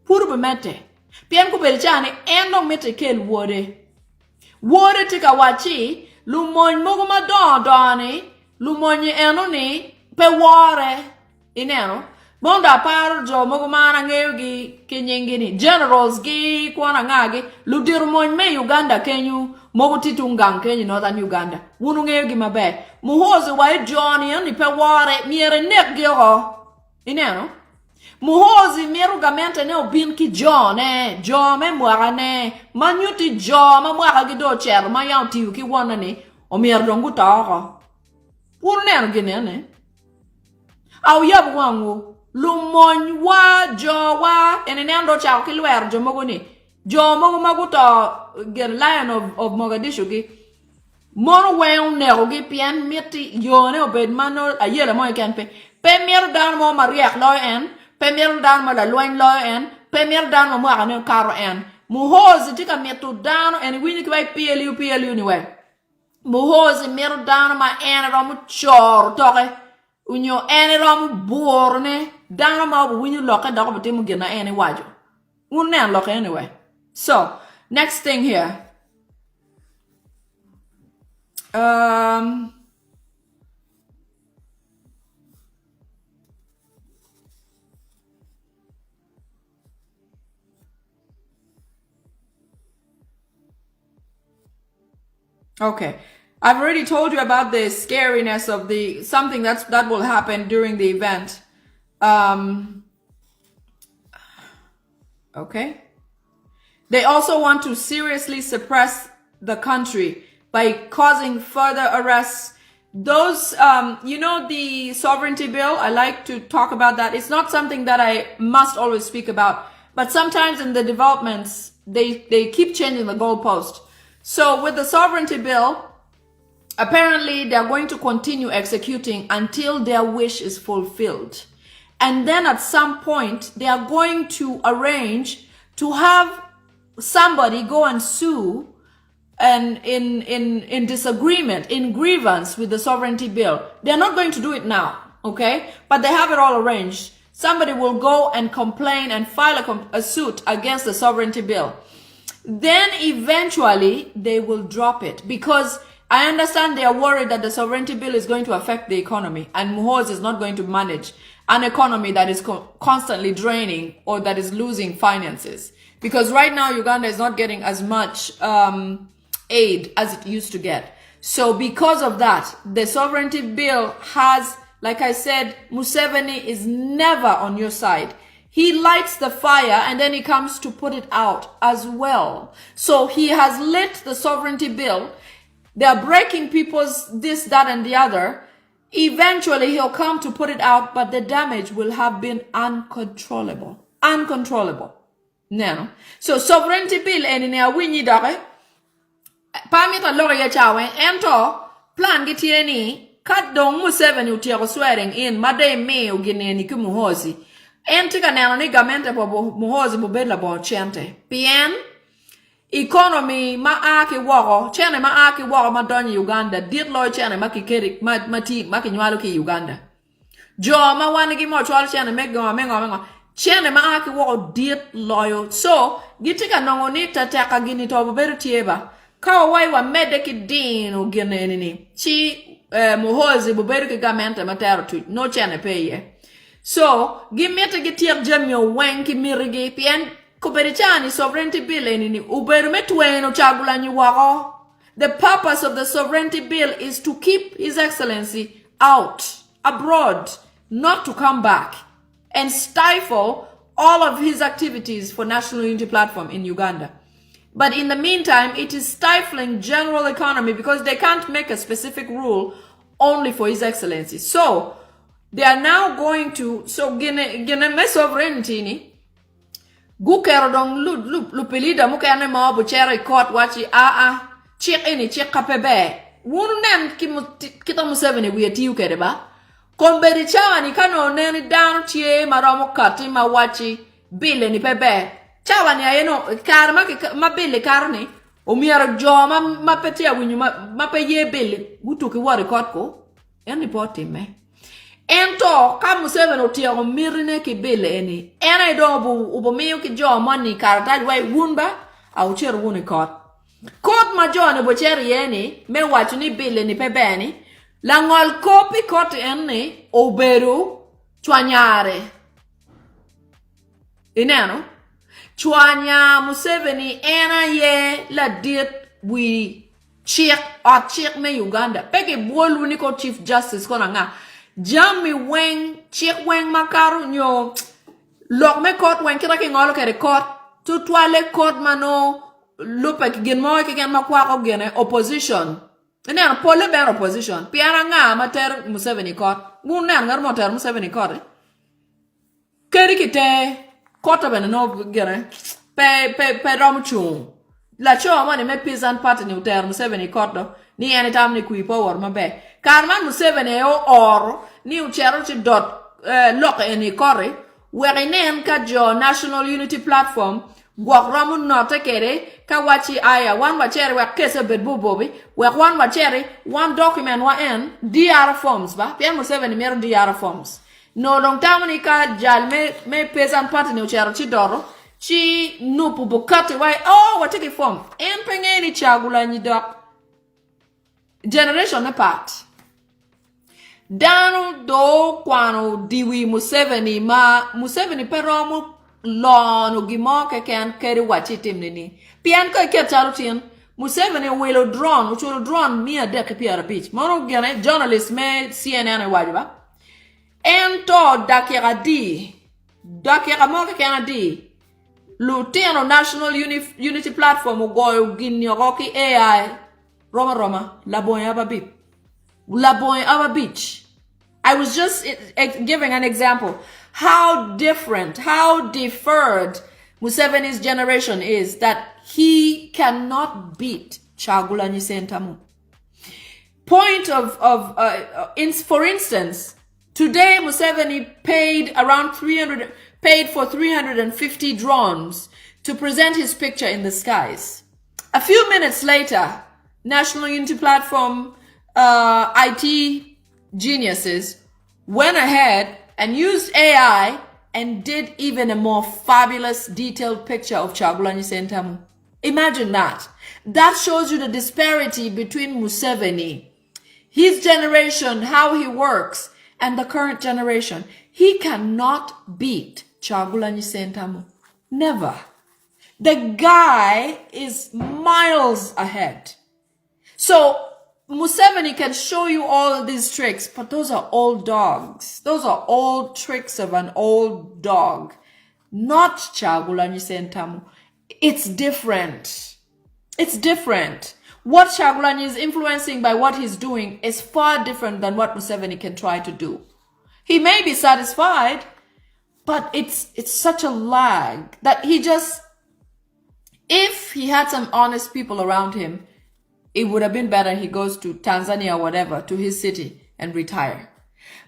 Puru be mete. Pian ku belchani endo mete kel wore tika wachi lumon mogo madoni lumon eno ni pe wore ineno bonda par jo mogo mana ngeugi kenyengini generals gi kwana ngagi ludir mon me Uganda kenyu mogo titungang kenyu northern Uganda wunu ngeugi mabe muhozi wa Johnny ni pe wore miere nek gyo ineno Muhozi miru gamente ne obin ki jo me mwara ne manyuti jo ma mwara gido cher ma yanti ki wana ne o mier dongu taoro pur ne gine ne au yab wangu lumon wa jo wa enenendo cha kilwer jo mogoni jo mogo maguto gen lion of Mogadishu gi mon weun ne ogi pian meti yone obed mano ayele mo ken pe mer dan mo mariak lo en pe mer dan mo la loin lo en pe mer dan mo ane karo en muhozi tika metu dan en wini kwai PLU ni we muhozi mer dan ma en rom chor toke unyo en rom borne dan ma wini loke dako betimu gena en wajo unnen loke anyway. So next thing here. Okay, I've already told you about the scariness of something that will happen during the event. Okay. They also want to seriously suppress the country by causing further arrests. Those, the sovereignty bill, I like to talk about that. It's not something that I must always speak about, but sometimes in the developments, they keep changing the goalpost. So with the sovereignty bill, apparently they're going to continue executing until their wish is fulfilled. And then at some point, they are going to arrange to have somebody go and sue and in disagreement, in grievance with the sovereignty bill. They're not going to do it now, okay? But they have it all arranged. Somebody will go and complain and file a suit against the sovereignty bill. Then eventually they will drop it because I understand they are worried that the sovereignty bill is going to affect the economy and Muhoozi is not going to manage an economy that is constantly draining or that is losing finances. Because right now Uganda is not getting as much aid as it used to get. So because of that, the sovereignty bill has, like I said, Museveni is never on your side. He lights the fire and then he comes to put it out as well. So he has lit the sovereignty bill. They are breaking people's this, that, and the other. Eventually he'll come to put it out, but the damage will have been uncontrollable. Uncontrollable. No. So sovereignty bill and in a winny dog. Pamita lawyer chawe ento plan gitieni kat dong Museveni utiako swearing in made me ugineni ku Muhoozi. Entika neno ni gamente po Muhoozi bubedla bo chente. Pien economy maaki woko chene maaki woko madonyi Uganda dit lo chene makikeri makinywalo ki Uganda. Jo ma wanigi mo chwal chene mengo chene maaki woko dit loyo. So gitika nongoni tateka gini to buberu tieba. Kawa wai wa medeki dino gine nini. Chi Muhoozi buberu ki gamente matero tu. No chene peye. So, gimete gitiak jamyo wenki mirigi pien kuberichani sovereignty bill enini uberu metweno chagula nyuwako. The purpose of the sovereignty bill is to keep His Excellency out, abroad, not to come back and stifle all of his activities for National Unity Platform in Uganda. But in the meantime, it is stifling general economy because they can't make a specific rule only for His Excellency. So, they are now going to, so gine me sovereignty ni, gukero dong lupilida mukene ma buchere court wachi chik ini chik kapebe. Wunu nen kita Museveni wiyeti ukere ba. Komberi chawa ni kano neni dano chie maromo kati ma wachi bile ni pebe. Chawa ni ayeno kar ma bile kar ni. Umiara jo ma petia winyu ma peye bile. Gutuki wari court ko. Yani poti me. Ento ka Museveni otiago mirine ki bile eni. Ena idobu ubomiyo ki jo money karata wai wunba au cheru wuni court. Court ma jo ne bocheri eni me wachu ni bile ni pebeni. Langol kopi court eni oberu chwanyare. Ineno? Chwanya Museveni ena ye la dit wi chik me Uganda. Peke bolu niko Chief Justice kona nga. Jammi weng chik weng makaru nyo lok me court weng kira ki ngolo kere court tutwale court mano lupa ki gen mo ki gen makwa ko gene opposition And then pole bear opposition. Piara nga mater Museveni court. Gunan ngar moter Museveni court. Keri kite kota bene no gere. Pe romchung. La cho mani me peasant party ni uter Museveni court do. Ni anytime ni kui power mabe. Karman Museveni or ni uchero chi dot lock any kore. Where in ka jo National Unity Platform. Gwak ramun nota kere kawachi aya one wachere wa kese bedbu bobi wa one wachere one document wa en DR forms ba pia Museveni mero DR forms no long tamani ka jal me peasant party ni uchero chi doro chi nupu bukati wa oh watiki form en pengeni chagula ni dok generation na part danu do kwano diwi Museveni peromu Lon ugimo ke kan keri wachi timnini. Pian ko ke charutin Museveni will drone, which will drone me a deck pier beach. Mono gane journalist me CNN wajiba. Ento dakira mo ke kan di. Luteno National Unity Platform ugo ginyoki AI Roma Laboy Aba Beach. I was just giving an example. How different, how deferred Museveni's generation is that he cannot beat Kyagulanyi Ssentamu. Point for instance, today Museveni paid for 350 drones to present his picture in the skies. A few minutes later, National Unity Platform IT geniuses went ahead and used AI and did even a more fabulous detailed picture of Kyagulanyi Ssentamu. Imagine that. That shows you the disparity between Museveni, his generation, how he works, and the current generation. He cannot beat Kyagulanyi Ssentamu. Never. The guy is miles ahead. So Museveni can show you all of these tricks, but those are old dogs. Those are old tricks of an old dog, not Kyagulanyi Ssentamu. It's different. It's different. What Kyagulanyi is influencing by what he's doing is far different than what Museveni can try to do. He may be satisfied, but it's such a lag that if he had some honest people around him, it would have been better he goes to Tanzania or whatever, to his city and retire.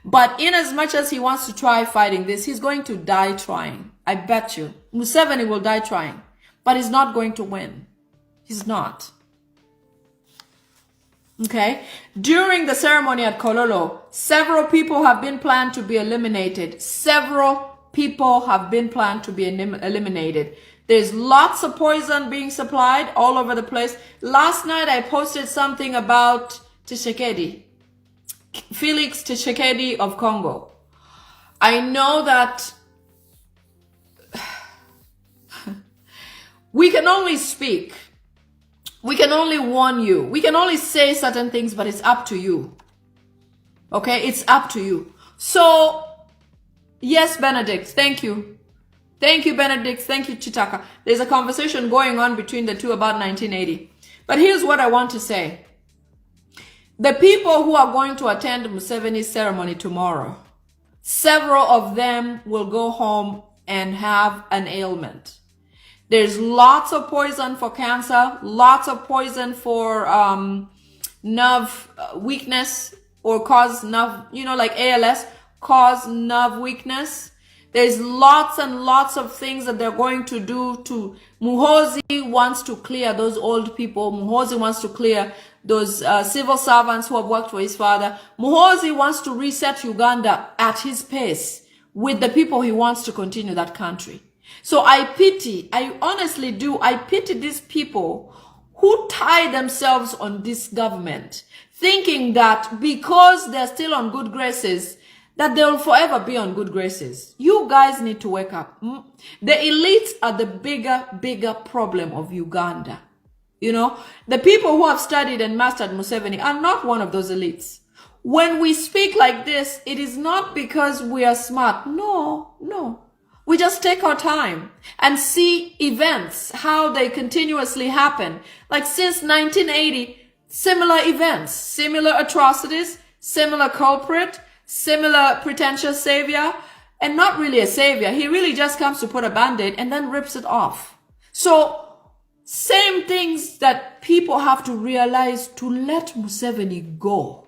But in as much as he wants to try fighting this, he's going to die trying. I bet you. Museveni will die trying. But he's not going to win. He's not. Okay? During the ceremony at Kololo, several people have been planned to be eliminated. Several people have been planned to be eliminated. There's lots of poison being supplied all over the place. Last night I posted something about Tshisekedi, Felix Tshisekedi of Congo. I know that we can only speak. We can only warn you. We can only say certain things, but it's up to you. Okay? It's up to you. So, yes, Benedict, thank you. Thank you, Benedict. Thank you, Chitaka. There's a conversation going on between the two about 1980. But here's what I want to say. The people who are going to attend Museveni's ceremony tomorrow, several of them will go home and have an ailment. There's lots of poison for cancer, lots of poison for nerve weakness or cause nerve, like ALS, cause nerve weakness. There's lots and lots of things that they're going to do to Muhoozi wants to clear those old people. Muhoozi wants to clear those civil servants who have worked for his father. Muhoozi wants to reset Uganda at his pace with the people he wants to continue that country. So I honestly do, I pity these people who tie themselves on this government, thinking that because they're still on good graces, that they'll forever be on good graces. You guys need to wake up. The elites are the bigger problem of Uganda. The people who have studied and mastered Museveni are not one of those elites. When we speak like this, it is not because we are smart. No. We just take our time and see events, how they continuously happen. Like since 1980, similar events, similar atrocities, similar culprit, similar pretentious savior, and not really a savior. He really just comes to put a band-aid and then rips it off. So, same things that people have to realize to let Museveni go.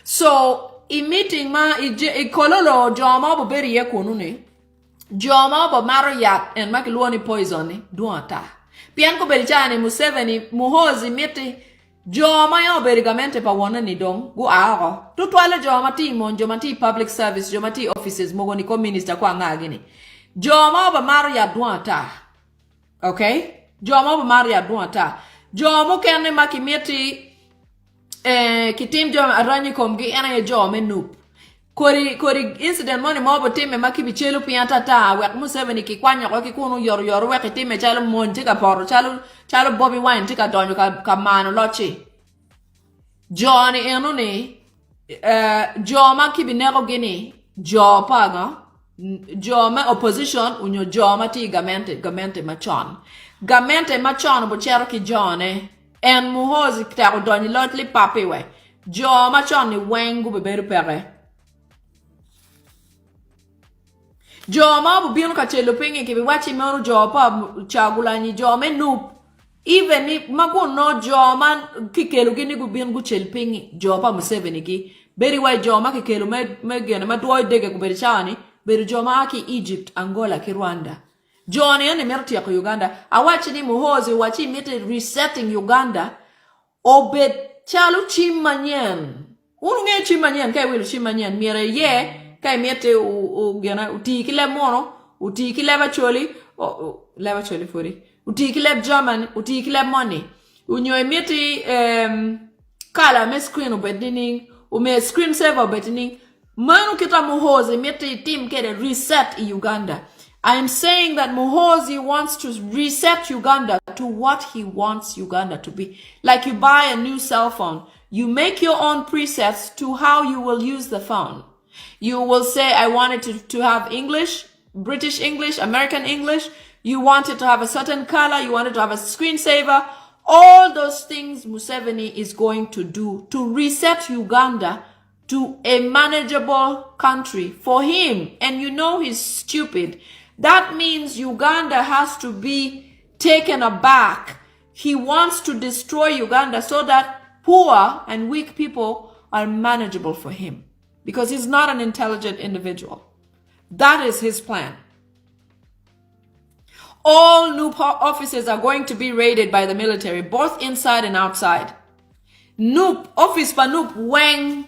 So, in meeting ma ikololo joma bo beri ye kununi. Joma bo marayat and makiluani poisoni duata. Pian ko beri chani Museveni muhozi miti joma yo beri gamente pa wana ni dong gu ago. Tutwale joma ti mon joma ti public service joma ti offices mogo ni ko minister kwa ngagini. Joma bo marayat duata. Okay? Joma bo marayat duata. Joma kene makimiti kitim jom aranyi komgi ena ye jom nup kori incident moni mo botime makibi chelu pianta ta wek Museveni ki kwanya ko ki kunu yor wek time chalo monti ka poro chalo Bobby Wine tika donyo ka mano lochi Johnny enu ni joma kibi nego gini jopa joma opposition unyo joma ti gamente machon bo chero ki jone en muhozi kitako donyi lotli papi we. Joma choni wengu beberu pere. Joma bubionu kachelo pingi kibi wachi meru jopa chagula ni jome nup. Even if magu no joma kikelu gini gubionu kuchel pingi jopa Museveni ki. Beri wa joma kikelu megene maduwa dege kuberi chani. Beri joma aki Egypt, Angola, ki Rwanda. John yani merti ya Uganda. Awachi ni muhozi wachi miti resetting Uganda. Obet chalu chimanyen. Ununge chimanyen kai wilu chimanyen. Mire ye kai miti utikile mono. Utikile bacholi. Leba furi. Utikile German. Utikile money. Unyo miti kala me screen ubetining. Ume screen saver ubetining. Manu kita muhozi miti team kede reset Uganda. I am saying that Muhoozi wants to reset Uganda to what he wants Uganda to be. Like you buy a new cell phone. You make your own presets to how you will use the phone. You will say, I want it to have English, British English, American English. You want it to have a certain color. You want it to have a screensaver. All those things Museveni is going to do to reset Uganda to a manageable country for him. And you know he's stupid. That means Uganda has to be taken aback. He wants to destroy Uganda so that poor and weak people are manageable for him. Because he's not an intelligent individual. That is his plan. All new offices are going to be raided by the military, both inside and outside. Noop, office pa noop, weng,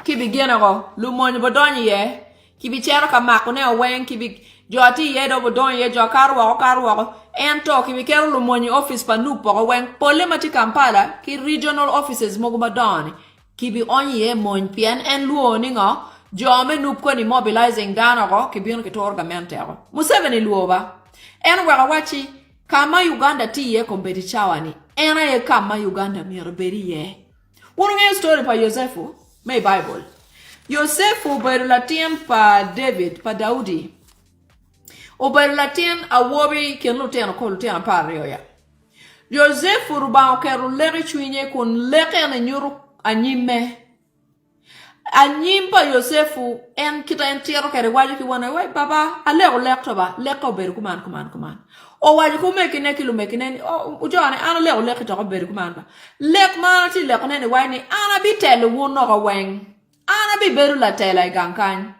kibi general, lumoni bodonye ye, kibi chero ka makone weng, kibi joti yedo bodon ye jo karwa ento ki mikero lo moni office pa nupo wen polemati Kampala ki regional offices mogo badon ki bi onye ye mon pien en luo ni ngo jo me nup ko ni mobilizing dana go ki bi on ki to orgamentero Museveni luo ba en wara wachi kama Uganda ti ye kompeti chawani ena ye kama Uganda mirberi ye wono nge story pa Yosefu me Bible Yosefu beru latien pa David pa Daudi Ober latien awobi ken lutien ko lutien pario ya. Joseph urba keru leri chwinye kun leke na nyuru anyime. Anyimpa Yosefu en kita entero kere waji ki wana we baba alego lekto ba leko beru kuman. O waji ku mekine kilu mekine o ujane ana lego lekto ko beru kuman ba. Lek mana ti leko nene wani ana bi tele wono ko weng. Ana bi beru la tele gankan.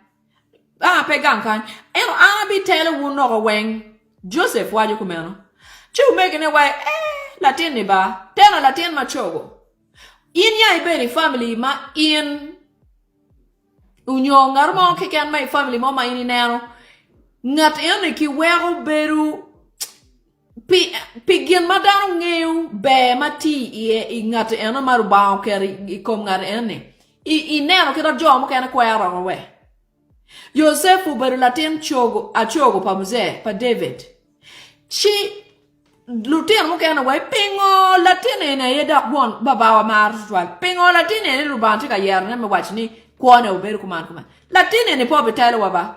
Pegankan. Eno ana bi tele wuno go weng. Joseph waji kumeno. Chu megene wai Latin ni ba. Tena Latin machogo. Inya iberi family ma in unyo ngarmo keken my family mo ma ini nero. Ngat ene ki wero beru pigien madano ngeu be mati i ngat ene maru ba keri i kom ngat ene. I nero kira jomo kena kwero we. Yosefu beru Latin achogo pa mzee pa David. Chi lutien mukena wai pingo Latin ene yeda bon baba wa marwal. Pingo Latin ene rubanti ka yerne me wachni kwane uberu kuman. Latin ene po betale waba.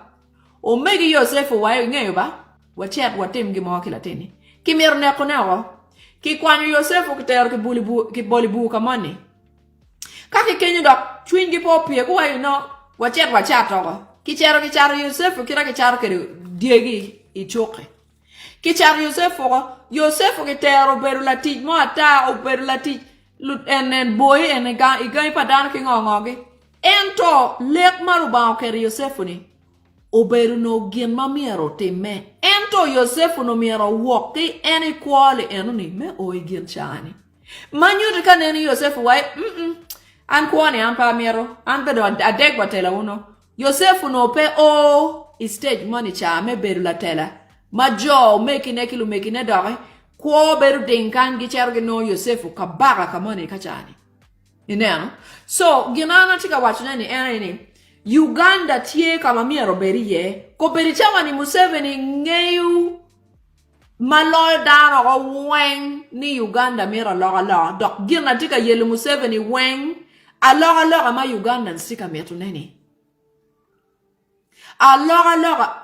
O megi Yosefu wai ngeyo ba. Wachet watim gimo waki Latini. Kimir neko newo. ki kwanyo Yosefu kitero ki bolibu kamani kaki kenyo dok chwin gi po pie ko you know wachet ogo kicharo Yosefu kira kicharo kere diegi ichoke kicharo Yosefu kitero beru latij mo ata o beru latij lut en boy en igai padan ki ngongogi ento lek maruba kere Yosefu ni oberu no gien mamiero time ento Yosefu no miero woki eni kwale enuni me o gien chani manyu ka neni Yosefu wai an kwani an pa miero an bedo adeg batela uno Yosefu no pe o stage money cha me beru la tela majo mekine dore ko beru denkan gi cherge no Yosefu kabaga kamone kachani ineno so ginana tika wachunani eni Uganda tie kama miero beriye ko berichawa ni Museveni ngeyu malo dano o weng ni Uganda miero loga dok gina tika yelu Museveni weng aloga ma Uganda stika mietu neni aloga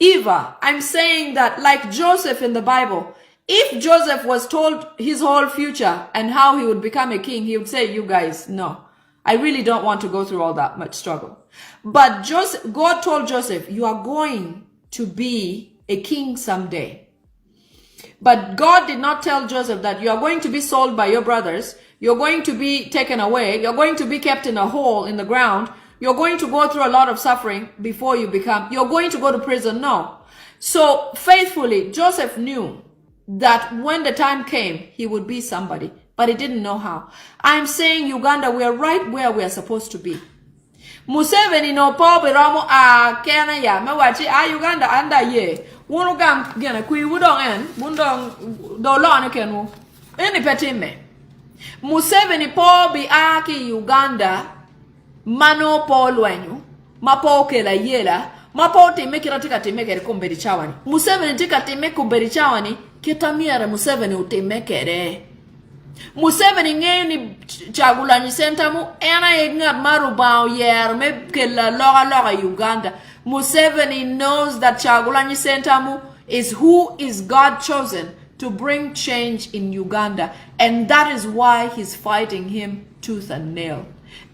Eva, I'm saying that like Joseph in the Bible, if Joseph was told his whole future and how he would become a king, he would say, you guys, no, I really don't want to go through all that much struggle. But God told Joseph, you are going to be a king someday. But God did not tell Joseph that you are going to be sold by your brothers, you're going to be taken away, you're going to be kept in a hole in the ground, you're going to go through a lot of suffering before you're going to go to prison. No. So faithfully, Joseph knew that when the time came, he would be somebody, but he didn't know how. I'm saying Uganda, we are right where we are supposed to be. Museveni no po biramo a Kenya ya mewachi a Uganda anda ye. Wunu gam gena kui wudong en wundong do lo ane kenu. Eni petime. Museveni po bi a ki Uganda mano po lwenyu mapo kela yela mapo time kiratika time kere kumberi chawani Museveni tika time kumberi chawani kitamiere Museveni utime kere Museveni ngeni Chagulanyi sentamu ena ignar marubao yer me kela loga Uganda Museveni knows that Chagulanyi sentamu is who is God chosen to bring change in Uganda, and that is why he's fighting him tooth and nail.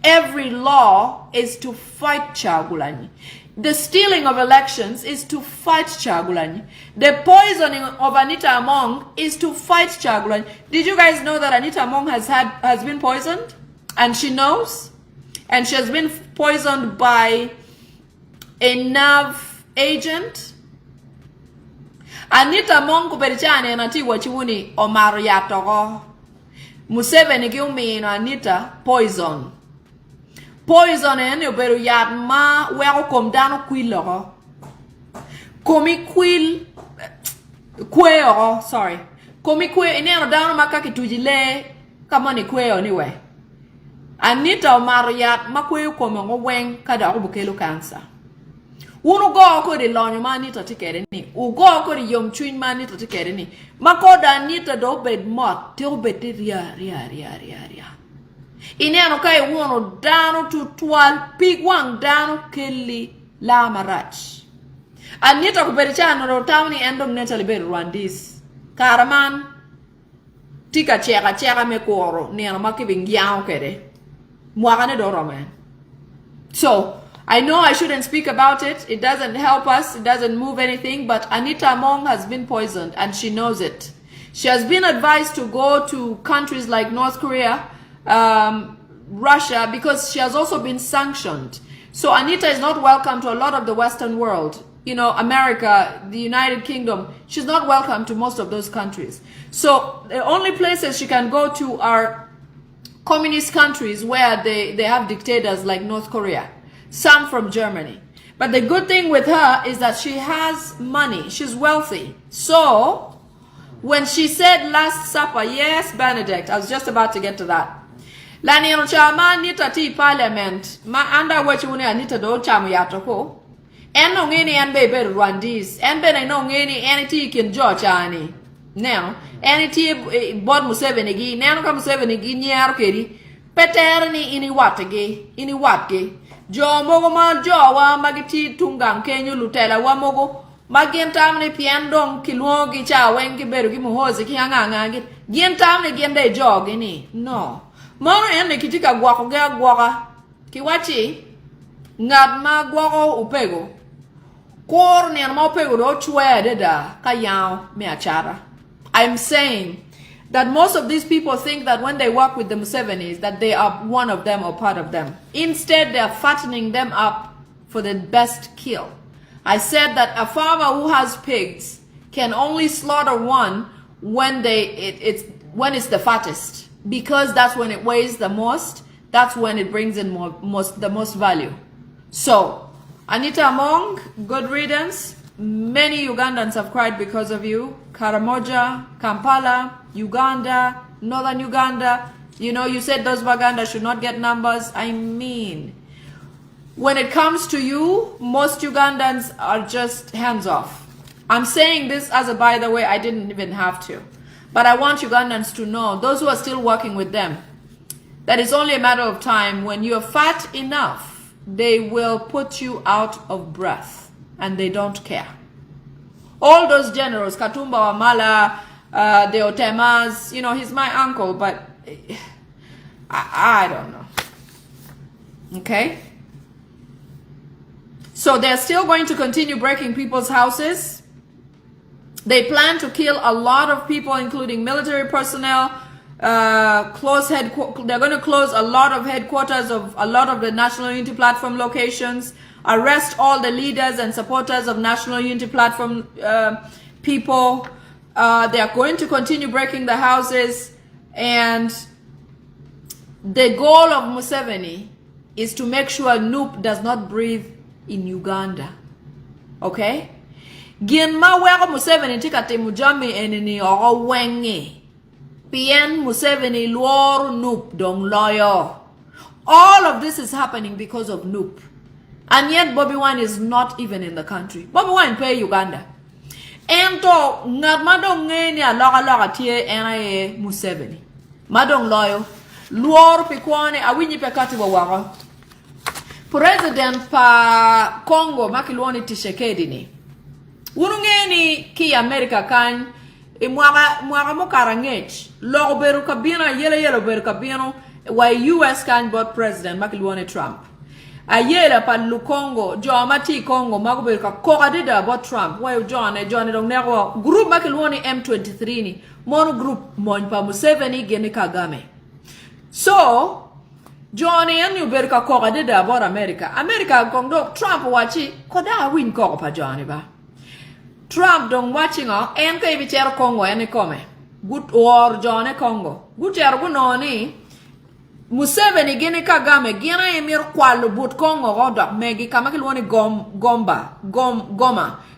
Every law is to fight Chagulanyi. The stealing of elections is to fight Chagulanyi. The poisoning of Anita Among is to fight Chagulanyi. Did you guys know that Anita Among has been poisoned? And she knows? And she has been poisoned by a nerve agent? Anita Among kuberichane nati wachiwuni Omar Yatogo. Museveni giumino Anita poison. Poison en oberu yad ma wero kom dano kwilo. Komi kwil kweo, sorry. Komi kweo ineno dano makaki tujile kama ni kweo anyway. Anita Omar yad ma kweo komo weng kada bukelo cancer. Unu go ko di lonyo ma Anita tikere ni. Ugo ko di yom chwin ma Anita tikere ni. Makoda Anita do bed mot te obed ria. Ineno kai wono dano to twal pig wang dano kelli la marach. Anita kuberichano ro tawni endom netali be Rwandese. Karaman tika chega me koro ni ano makibingiao kede. Mwagane do roman. So I know I shouldn't speak about it. It doesn't help us. It doesn't move anything. But Anita Among has been poisoned and she knows it. She has been advised to go to countries like North Korea, Russia, because she has also been sanctioned. So Anita is not welcome to a lot of the Western world. You know, America, the United Kingdom. She's not welcome to most of those countries. So the only places she can go to are communist countries where they have dictators like North Korea. Some from Germany. But the good thing with her is that she has money. She's wealthy. So when she said Last Supper, yes, Benedict, I was just about to get to that. Lani chama Anita ti parliament. Ma anda wachune Anita do chamu yatoko. Eno ngeni en bebe Rwandese. En bene no ngeni eni ti kin George ani. Neno. Eni ti bod Museveni gi. Neno ka Museveni gi nyaro keri. Peterni ini watge. Jo mogo ma jo wa magiti tungang kenyu lutela wa mogo Magien tamne piendong kilwogi cha wengi beru ki muhozi ki anga git. Gien tamne gien de jogi ni. No. Mono ene kitika gwako ga gwaka. Kiwachi ngad ma gwako upego. Kor ni ma upego do chwe deda kayao me achara. I'm saying that most of these people think that when they work with the Musevenis that they are one of them or part of them. Instead, they are fattening them up for the best kill. I said that a farmer who has pigs can only slaughter one when when it's the fattest, because that's when it weighs the most. That's when it brings in the most value. So, Anita Among, good riddance. Many Ugandans have cried because of you. Karamoja, Kampala, Uganda, Northern Uganda. You know, you said those Baganda should not get numbers. I mean, when it comes to you, most Ugandans are just hands off. I'm saying this as a by the way, I didn't even have to. But I want Ugandans to know, those who are still working with them, that it's only a matter of time. When you're fat enough, they will put you out of breath. And they don't care. All those generals, Katumba Wamala, the Otemas, you know, he's my uncle, but I don't know. Okay? So they're still going to continue breaking people's houses. They plan to kill a lot of people, including military personnel. They're going to close a lot of headquarters of a lot of the National Unity Platform locations. Arrest all the leaders and supporters of National Unity Platform people. They are going to continue breaking the houses. And the goal of Museveni is to make sure Nup does not breathe in Uganda. Okay? Gien ma wego Museveni tikate mujami enini oro wenge. Pien Museveni luor Nup dong loyo. All of this is happening because of Nup. And yet Bobby Wine is not even in the country. Bobby Wine pay Uganda. And to ngad madong ngeni a loga tie NIA Museveni. Madong loyo. Luor pikwane awinyi pekati wawara. President pa Congo makilwoni Tshisekedi ni. Urungeni ki America kan mwaka mukarangech. Logo beru kabino yelo beru kabino wa US kan bot president makilwoni Trump. Ayela pan lu Congo, jo amati Congo, magobe ka kogadida about Trump. Why John dong nego group makilwoni M23 ni. Mono group mon pa Museveni gene Kagame. So, John and you berka kogadida about America. America kongdo Trump wachi koda win ko pa Johnny ba. Trump dong watching on en ka ibichero Congo ene come. Good or John Congo. Good gu noni. Museveni gene Kagame gena emir kwalo but Congo roda megi kama kilwoni goma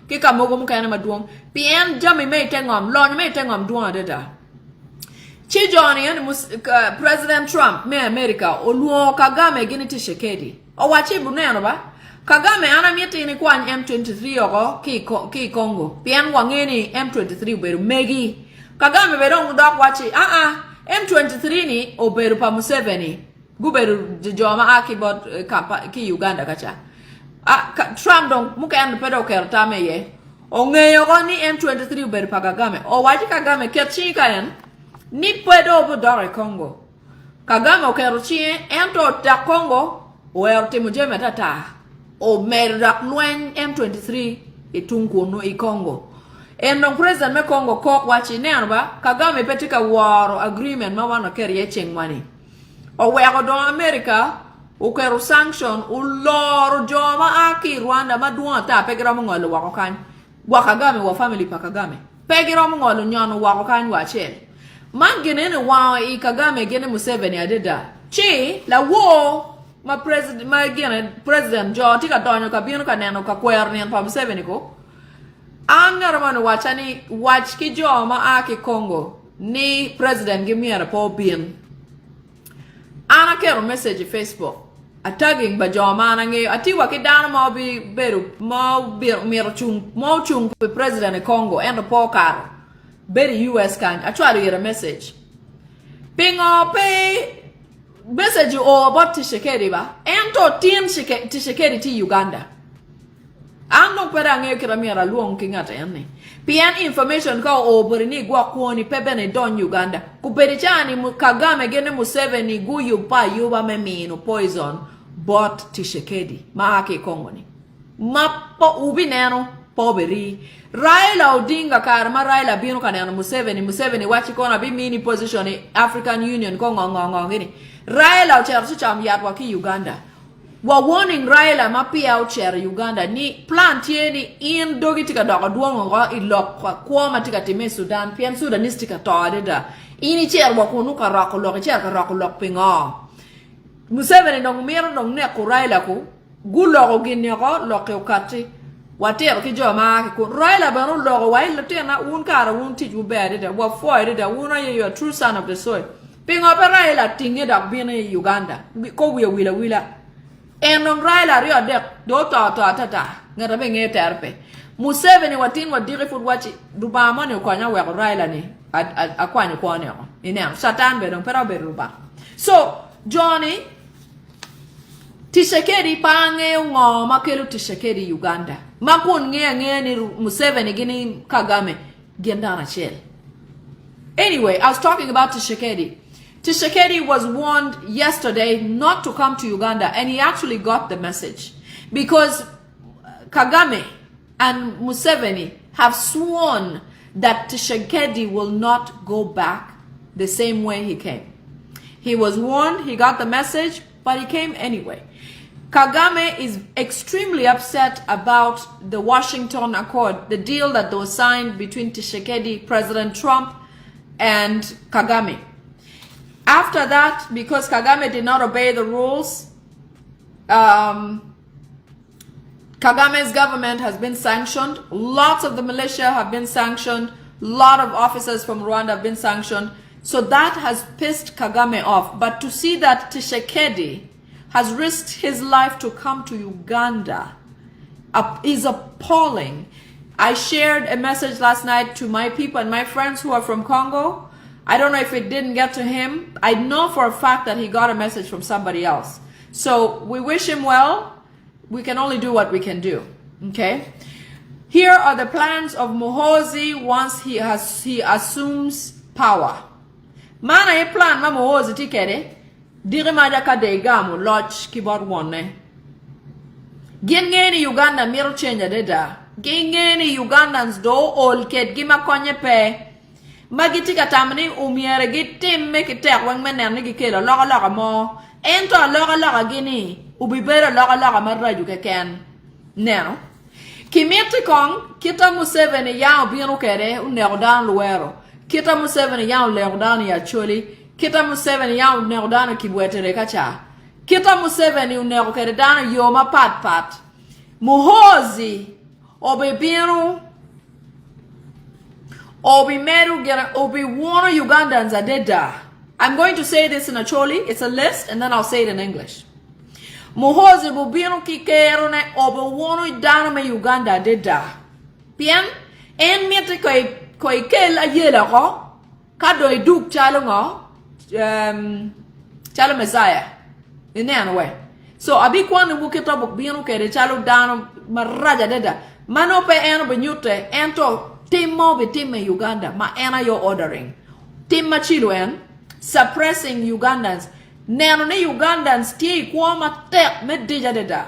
kika mogo mukayana maduong pien jami me tengom lon me tengom duong deda chi Johnny and President Trump me America oluo Kagame gene Tshisekedi o wachi buneno ba Kagame ana miete ni kwa M23 oko ki Congo pien wangeni M23 beru megi Kagame beru ndok wachi M23 ni oberu pa Museveni guberu joma akibot ki Uganda kacha Trump dong muka pedo kertame ye ongeyo ko ni M23 oberu pa Kagame o waji Kagame ketchi kayan ni pedo obodore Congo Kagame okeruchi ento ta Congo werte mujeme tata o merak lwen M23 itunkuno i Congo and the president me Congo kok wachi nerba Kagame petika war agreement ma wana keriye cheng money o wego do America o kero sanction o lor joma aki Rwanda maduon ta pegira mo ngolo wako kan wa Kagame wa family pa Kagame pegira mo ngolo nyono wako kan wa chel man genene wa I Kagame gene Museveni adeda chi la wo ma president ma gene president jo tika donyo ka bino ka neno ka kwer ne pa Museveni ko Angaramano wachani watch ki joma aki Congo ni president gimiera po bin. Ana kero message Facebook attacking ba joma nange ati wakidana mo bi beru mo bir miro chung mo chung pe president e Congo and po karo. Beri US kan actually get a message. Pingo pe message o about Tshisekedi ba ento tin Tshisekedi ti Uganda. An no pera nge kira mira luong kingata yanni. Pian information ka oberini gwa kuoni pebene don Uganda. Kuperichani Kagame gene Museveni gu yupa yuba memino poison bot tishekedi. Maake kongoni. Mappo ubi neno poberi. Raila Odinga karma Raila bino kaneno Museveni wachi kona bi mini position African Union kongo gini. Raila uchersu cham yatwa ki Uganda. Wa warning Raila mapia ucher Uganda ni plan tieni in dogi tika doga duongo ngo ilok kwa matika time Sudan pian Sudanese tika toade da ini cher wa kunu ka rako lok cher ka rako lok pingo Museveni dong mero dong ne ku Raila ku gulo gini ko loke ukati water ki joma ki Raila bano logo wai lutena un kara un tiju bede da wa foi da una ye a true son of the soil pingo pe Raila tinge da bine Uganda ko wila enong Raila rio dek do tata ngata be nge terpe Museveni watin wa diri food wachi duba mo ne kwanya we Raila ni akwanya ko ne ko ina satan be don pero be ruba so Johnny Tishekedi pange ngo makelu Tishekedi Uganda makun nge ni Museveni gini Kagame genda na chel. Anyway, I was talking about Tishekedi. Tishekedi was warned yesterday not to come to Uganda, and he actually got the message because Kagame and Museveni have sworn that Tishekedi will not go back the same way he came. He was warned, he got the message, but he came anyway. Kagame is extremely upset about the Washington Accord, the deal that was signed between Tshisekedi, President Trump, and Kagame. After that, because Kagame did not obey the rules, Kagame's government has been sanctioned. Lots of the militia have been sanctioned. A lot of officers from Rwanda have been sanctioned. So that has pissed Kagame off. But to see that Tshisekedi has risked his life to come to Uganda is appalling. I shared a message last night to my people and my friends who are from Congo. I don't know if it didn't get to him. I know for a fact that he got a message from somebody else. So we wish him well. We can only do what we can do. Okay? Here are the plans of Muhoozi once he assumes power. Mana e plan ma Muhoozi tikere. Dire maja ka de gamu lodge keyboard one. Gengeni Uganda miro change deda. Gengeni Ugandans do all kid gima konye pe. Magiti katamni umiere gitim make it take one man and nigikelo loga mo. Ento loga gini. Ubibera loga maraju keken. Nero. Kimiti kong kita Museveni yao binu kere unerodan luero. Kita Museveni yao lerodan ya choli. Kita Museveni yao unerodan kibwetere kacha. Kita Museveni unero kere dana yoma pat. Muhoozi obibinu Obi Meru Obi Warner Ugandans are dead. I'm going to say this in a Choli. It's a list, and then I'll say it in English. Muhoozi bubino kikerone Obi Warner Daname Uganda dead. Bien, en miete koi kel a yela ho, kado duk chalo chalo Messiah. In any way. So abi kwanu bukito bubino kere chalo dano maraja dead. Mano pe eno benyute ento. Timo be team Uganda, ma ena yo ordering. Team Machiluen, suppressing Ugandans. Nano ne Ugandans tie kwama tek me deja deda.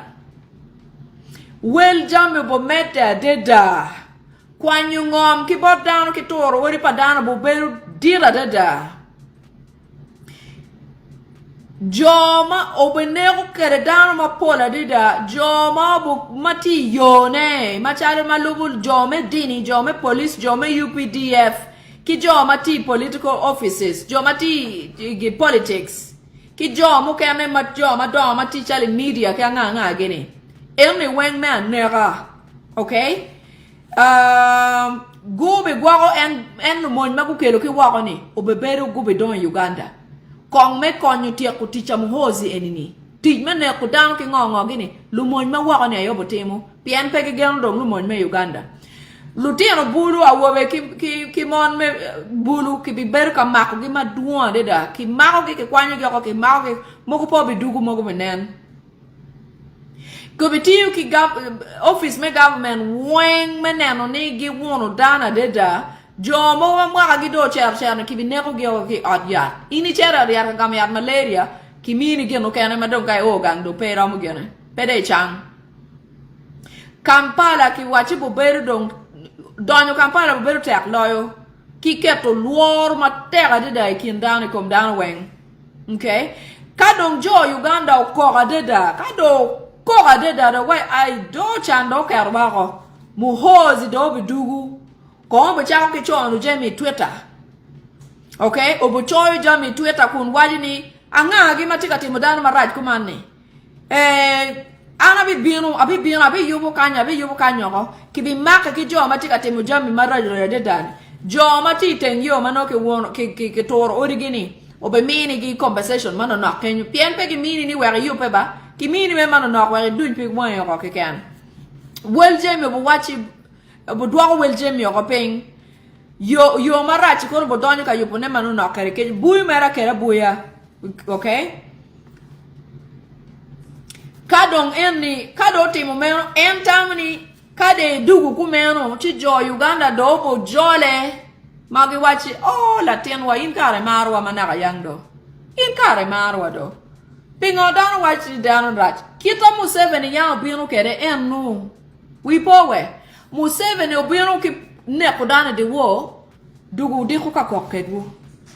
Well jamme bo meta deda. Kwanyu ngom ki bot down ki toro wori padana bo beru dira deda. Joma obenero kere down ma pola dida. Joma bu mati yone. Machare malubu jome dini, jome police, jome UPDF. Ki joma ti political offices. Joma ti politics. Ki joma keme mat joma doma ti chale media ke nga gini. Elni weng man nera. Okay? Gube guago en mon magukelo ki wago ni. Obeberu gube don Uganda. Kong me konyu tia kuticha Muhoozi enini. Tij me ne kudang ki ngongo gini. Lumon me wako ne yobo temo. Pian peke dong lumon me Uganda. Lutiano bulu awobe ki mon me bulu ki biber ka mako ki maduan deda. Ki mako ki kwanyu ki mako ki moko po bidugu moko menen. Kubitiyu ki office me government weng meneno ni gi wono dana deda jomo wa mwa gi do cher na kibi neko gi o ki odya ini cher ya gam ya malaria kimini geno kene madon kai o gang do pera mo gene pede chang Kampala ki wachi bo beru dong donyo Kampala bo beru tek loyo ki keto luor ma tega deda kin down kom down weng okay kadong jo Uganda o ko deda kado Koga deda the way I do chando kerbako muhozi do bidugu ko bo chako ke chono jemi Twitter okay obo choyo jemi Twitter kun wajini anga gi matika timodana maraj kumani ana bi binu abi yubo kanya ko kibi maka ki jo matika timojami maraj ro dedan jo mati tengyo manoke wono ke toro origini obe mini gi conversation mano na kenyu pien pe gi mini ni were yupe ba Kimini me mano nok wari duj pig mwen yo ke ken. Wel jemi bo wachi bo dwa wel jemi yo ping. Yo marachi kono bo donyo ka yupo ne mano nok kere ke buy mera kere buya. Okay? Kadong enni kado timo meno entamni kade dugu kumeno chi jo Uganda do bo jole magi wachi la tenwa inkare marwa manaka yangdo. Inkare marwa do. Pingo down watch down right. Kita Museveni ya obino kere enu. We powe. Museveni obino ki neko dana de wo. Dugu diku kakokedu.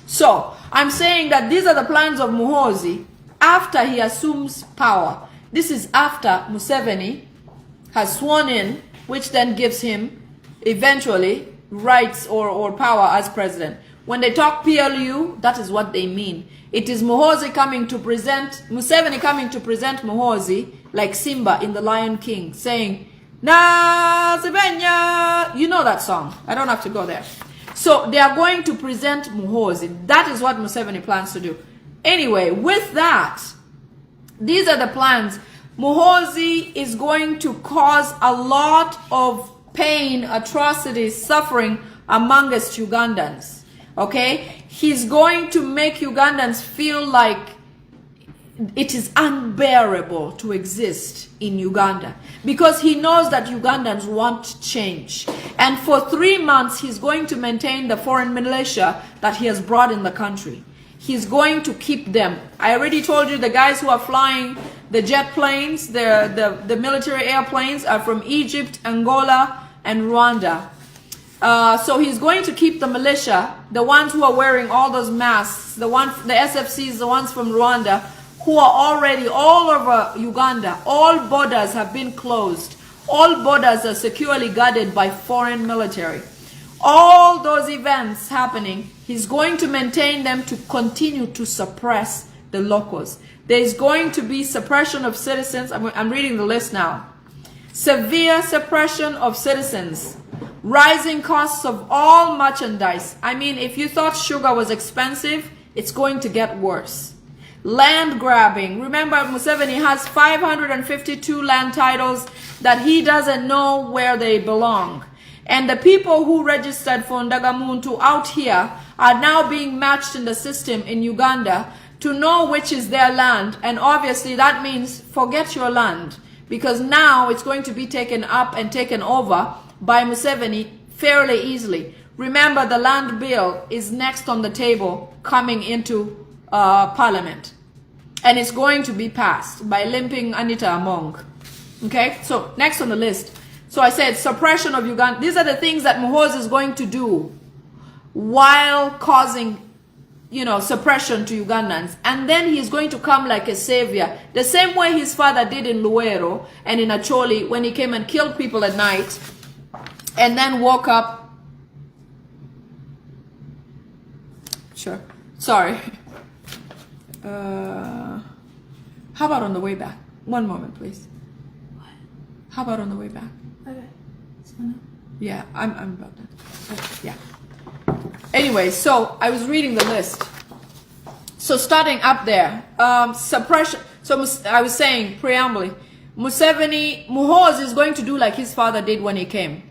So, I'm saying that these are the plans of Muhoozi after he assumes power. This is after Museveni has sworn in, which then gives him eventually rights or power as president. When they talk PLU, that is what they mean. It is Museveni coming to present Muhoozi like Simba in The Lion King, saying, Na Sibenya. You know that song. I don't have to go there. So they are going to present Muhoozi. That is what Museveni plans to do. Anyway, with that, these are the plans. Muhoozi is going to cause a lot of pain, atrocities, suffering amongst Ugandans. Okay? He's going to make Ugandans feel like it is unbearable to exist in Uganda because he knows that Ugandans want change. And for 3 months, he's going to maintain the foreign militia that he has brought in the country. He's going to keep them. I already told you the guys who are flying the jet planes, the military airplanes are from Egypt, Angola, and Rwanda. So he's going to keep the militia, the ones who are wearing all those masks, the SFCs, the ones from Rwanda, who are already all over Uganda. All borders have been closed. All borders are securely guarded by foreign military. All those events happening, he's going to maintain them to continue to suppress the locals. There's going to be suppression of citizens. I'm reading the list now. Severe suppression of citizens. Rising costs of all merchandise. I mean, if you thought sugar was expensive, it's going to get worse. Land grabbing. Remember, Museveni has 552 land titles that he doesn't know where they belong. And the people who registered for Ndagamuntu out here are now being matched in the system in Uganda to know which is their land. And obviously that means forget your land, because now it's going to be taken up and taken over by Museveni fairly easily. Remember, the land bill is next on the table coming into parliament. And it's going to be passed by limping Anita Among. Okay, so next on the list. So I said suppression of Uganda. These are the things that Muhoozi is going to do while causing, suppression to Ugandans. And then he's going to come like a savior. The same way his father did in Luero and in Acholi when he came and killed people at night and then woke up. Sure. Sorry. How about on the way back? One moment, please. What? How about on the way back? Okay. Yeah, I'm about that. Yeah. Anyway, so I was reading the list. So starting up there, suppression. So I was saying, preambly, Muhoozi is going to do like his father did when he came.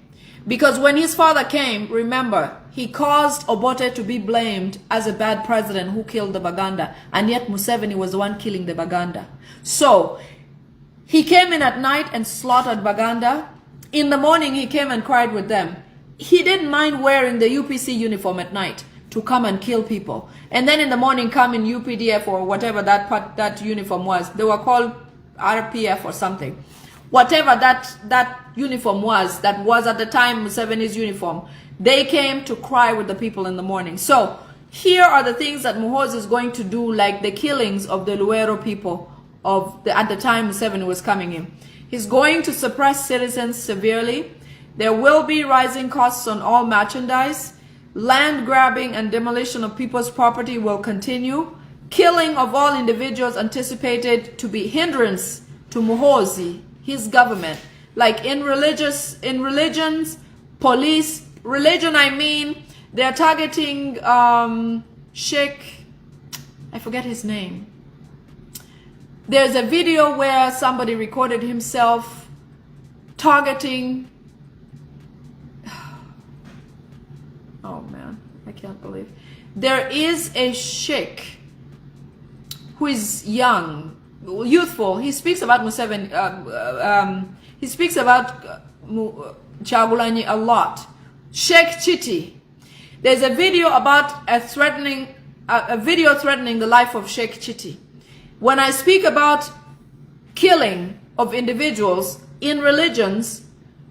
Because when his father came, remember, he caused Obote to be blamed as a bad president who killed the Baganda. And yet Museveni was the one killing the Baganda. So He came in at night and slaughtered Baganda. In the morning, he came and cried with them. He didn't mind wearing the UPC uniform at night to come and kill people. And then in the morning, come in UPDF or whatever that uniform was. They were called RPF or something. Whatever that uniform was, that was at the time Museveni's uniform, they came to cry with the people in the morning. So here are the things that Muhoozi is going to do, like the killings of the Luero people at the time Museveni was coming in. He's going to suppress citizens severely. There will be rising costs on all merchandise. Land grabbing and demolition of people's property will continue. Killing of all individuals anticipated to be hindrance to Muhoozi, his government. Like in religions, police, religion I mean, they're targeting Sheikh, I forget his name. There's a video where somebody recorded himself targeting, oh man, I can't believe. There is a sheikh who is young, youthful. He speaks about Museveni, he speaks about Chagulanyi a lot. Sheikh Chiti. There's a video about a video threatening the life of Sheikh Chiti. When I speak about killing of individuals in religions,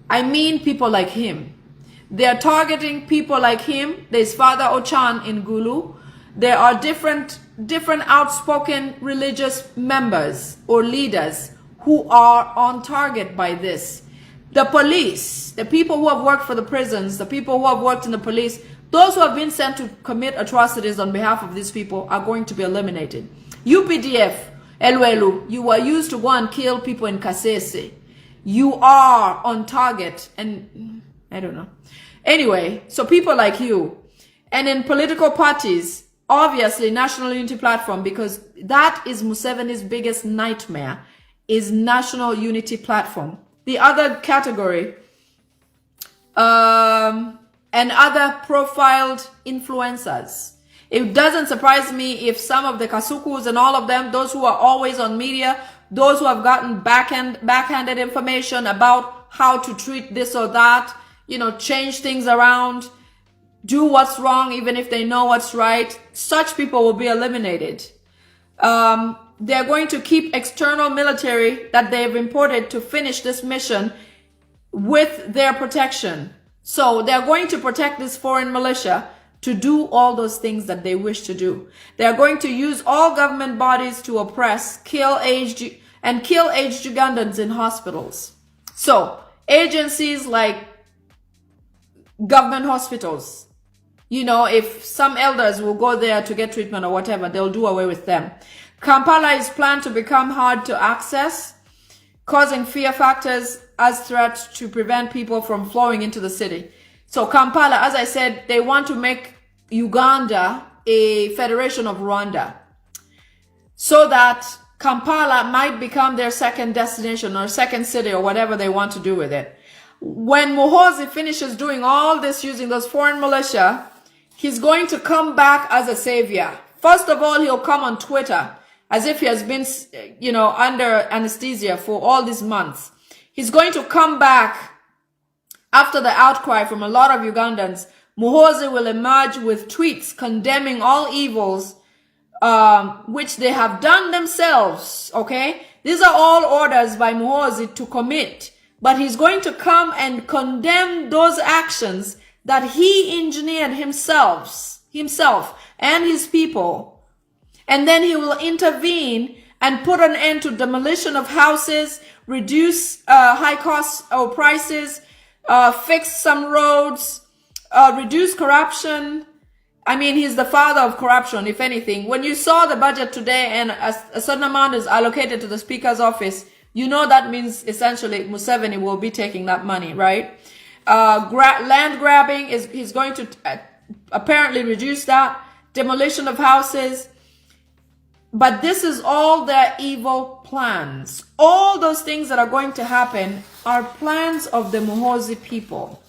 I mean people like him. They are targeting people like him. There's Father Ochan in Gulu. There are different outspoken religious members or leaders who are on target by this. The police, the people who have worked for the prisons, the people who have worked in the police, those who have been sent to commit atrocities on behalf of these people are going to be eliminated. UPDF, Elwelu, you were used to go and kill people in Kasese. You are on target, and I don't know. Anyway, so people like you, and in political parties, obviously National Unity Platform, because that is Museveni's biggest nightmare, is National Unity Platform. The other category, and other profiled influencers. It doesn't surprise me if some of the Kasukus and all of them, those who are always on media, those who have gotten backhanded information about how to treat this or that, you know, change things around, do what's wrong even if they know what's right, such people will be eliminated. They're going to keep external military that they've imported to finish this mission with their protection. So they're going to protect this foreign militia to do all those things that they wish to do. They're going to use all government bodies to oppress, kill aged Ugandans in hospitals. So agencies like government hospitals, you know, if some elders will go there to get treatment or whatever, they'll do away with them. Kampala is planned to become hard to access, causing fear factors as threats to prevent people from flowing into the city. So Kampala, as I said, they want to make Uganda a federation of Rwanda so that Kampala might become their second destination or second city or whatever they want to do with it. When Muhoozi finishes doing all this using those foreign militia, he's going to come back as a savior. First of all, he'll come on Twitter as if he has been, you know, under anesthesia for all these months. He's going to come back after the outcry from a lot of Ugandans. Muhoozi will emerge with tweets condemning all evils, which they have done themselves, okay? These are all orders by Muhoozi to commit. But he's going to come and condemn those actions that he engineered himself and his people. And then he will intervene and put an end to demolition of houses, reduce high costs or prices, fix some roads, reduce corruption. I mean, he's the father of corruption, if anything. When you saw the budget today and a certain amount is allocated to the speaker's office, you know that means essentially Museveni will be taking that money, right? Land grabbing, he's going to apparently reduce that. Demolition of houses. But this is all their evil plans. All those things that are going to happen are plans of the Muhoozi people.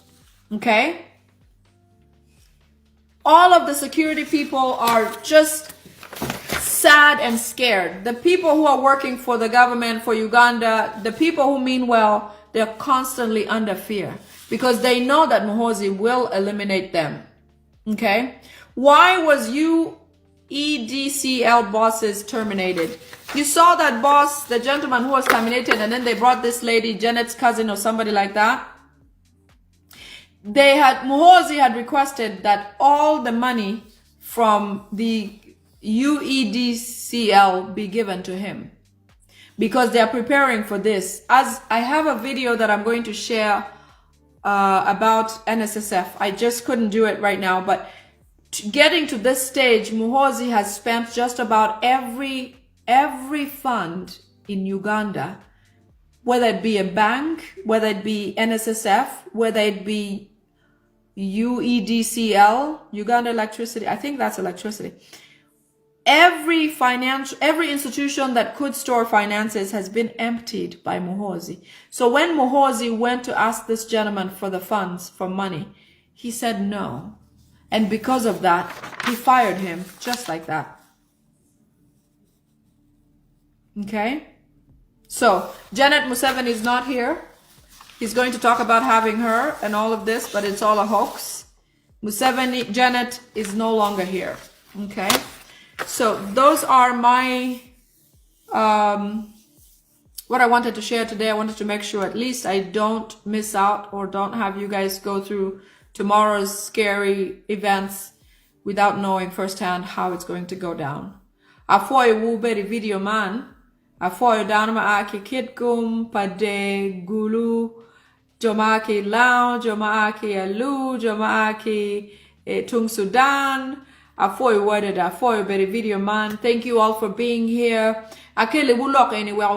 Okay? All of the security people are just sad and scared. The people who are working for the government, for Uganda, the people who mean well, they're constantly under fear because they know that Muhoozi will eliminate them. Okay? Why was UEDCL bosses terminated? You saw that boss, the gentleman who was terminated, and then they brought this lady, Janet's cousin or somebody like that. Muhoozi had requested that all the money from the UEDCL be given to him because they are preparing for this. As I have a video that I'm going to share about NSSF. I just couldn't do it right now, but getting to this stage, Muhoozi has spent just about every fund in Uganda, whether it be a bank, whether it be NSSF, whether it be UEDCL, Uganda Electricity, I think that's electricity. Every institution that could store finances has been emptied by Muhoozi. So when Muhoozi went to ask this gentleman for the funds, for money, he said no. And because of that, he fired him just like that. Okay? So, Janet Museveni is not here. He's going to talk about having her and all of this, but it's all a hoax. Janet is no longer here. Okay? So, those are my, what I wanted to share today. I wanted to make sure at least I don't miss out or don't have you guys go through tomorrow's scary events without knowing firsthand how it's going to go down. Afoy wuberi video man. Afoy downma aki kitkum pade gulu joma aki lao joma aki alu joma aki tung Sudan. Afoy worded afoy beri video man. Thank you all for being here. Akele wulok anywhere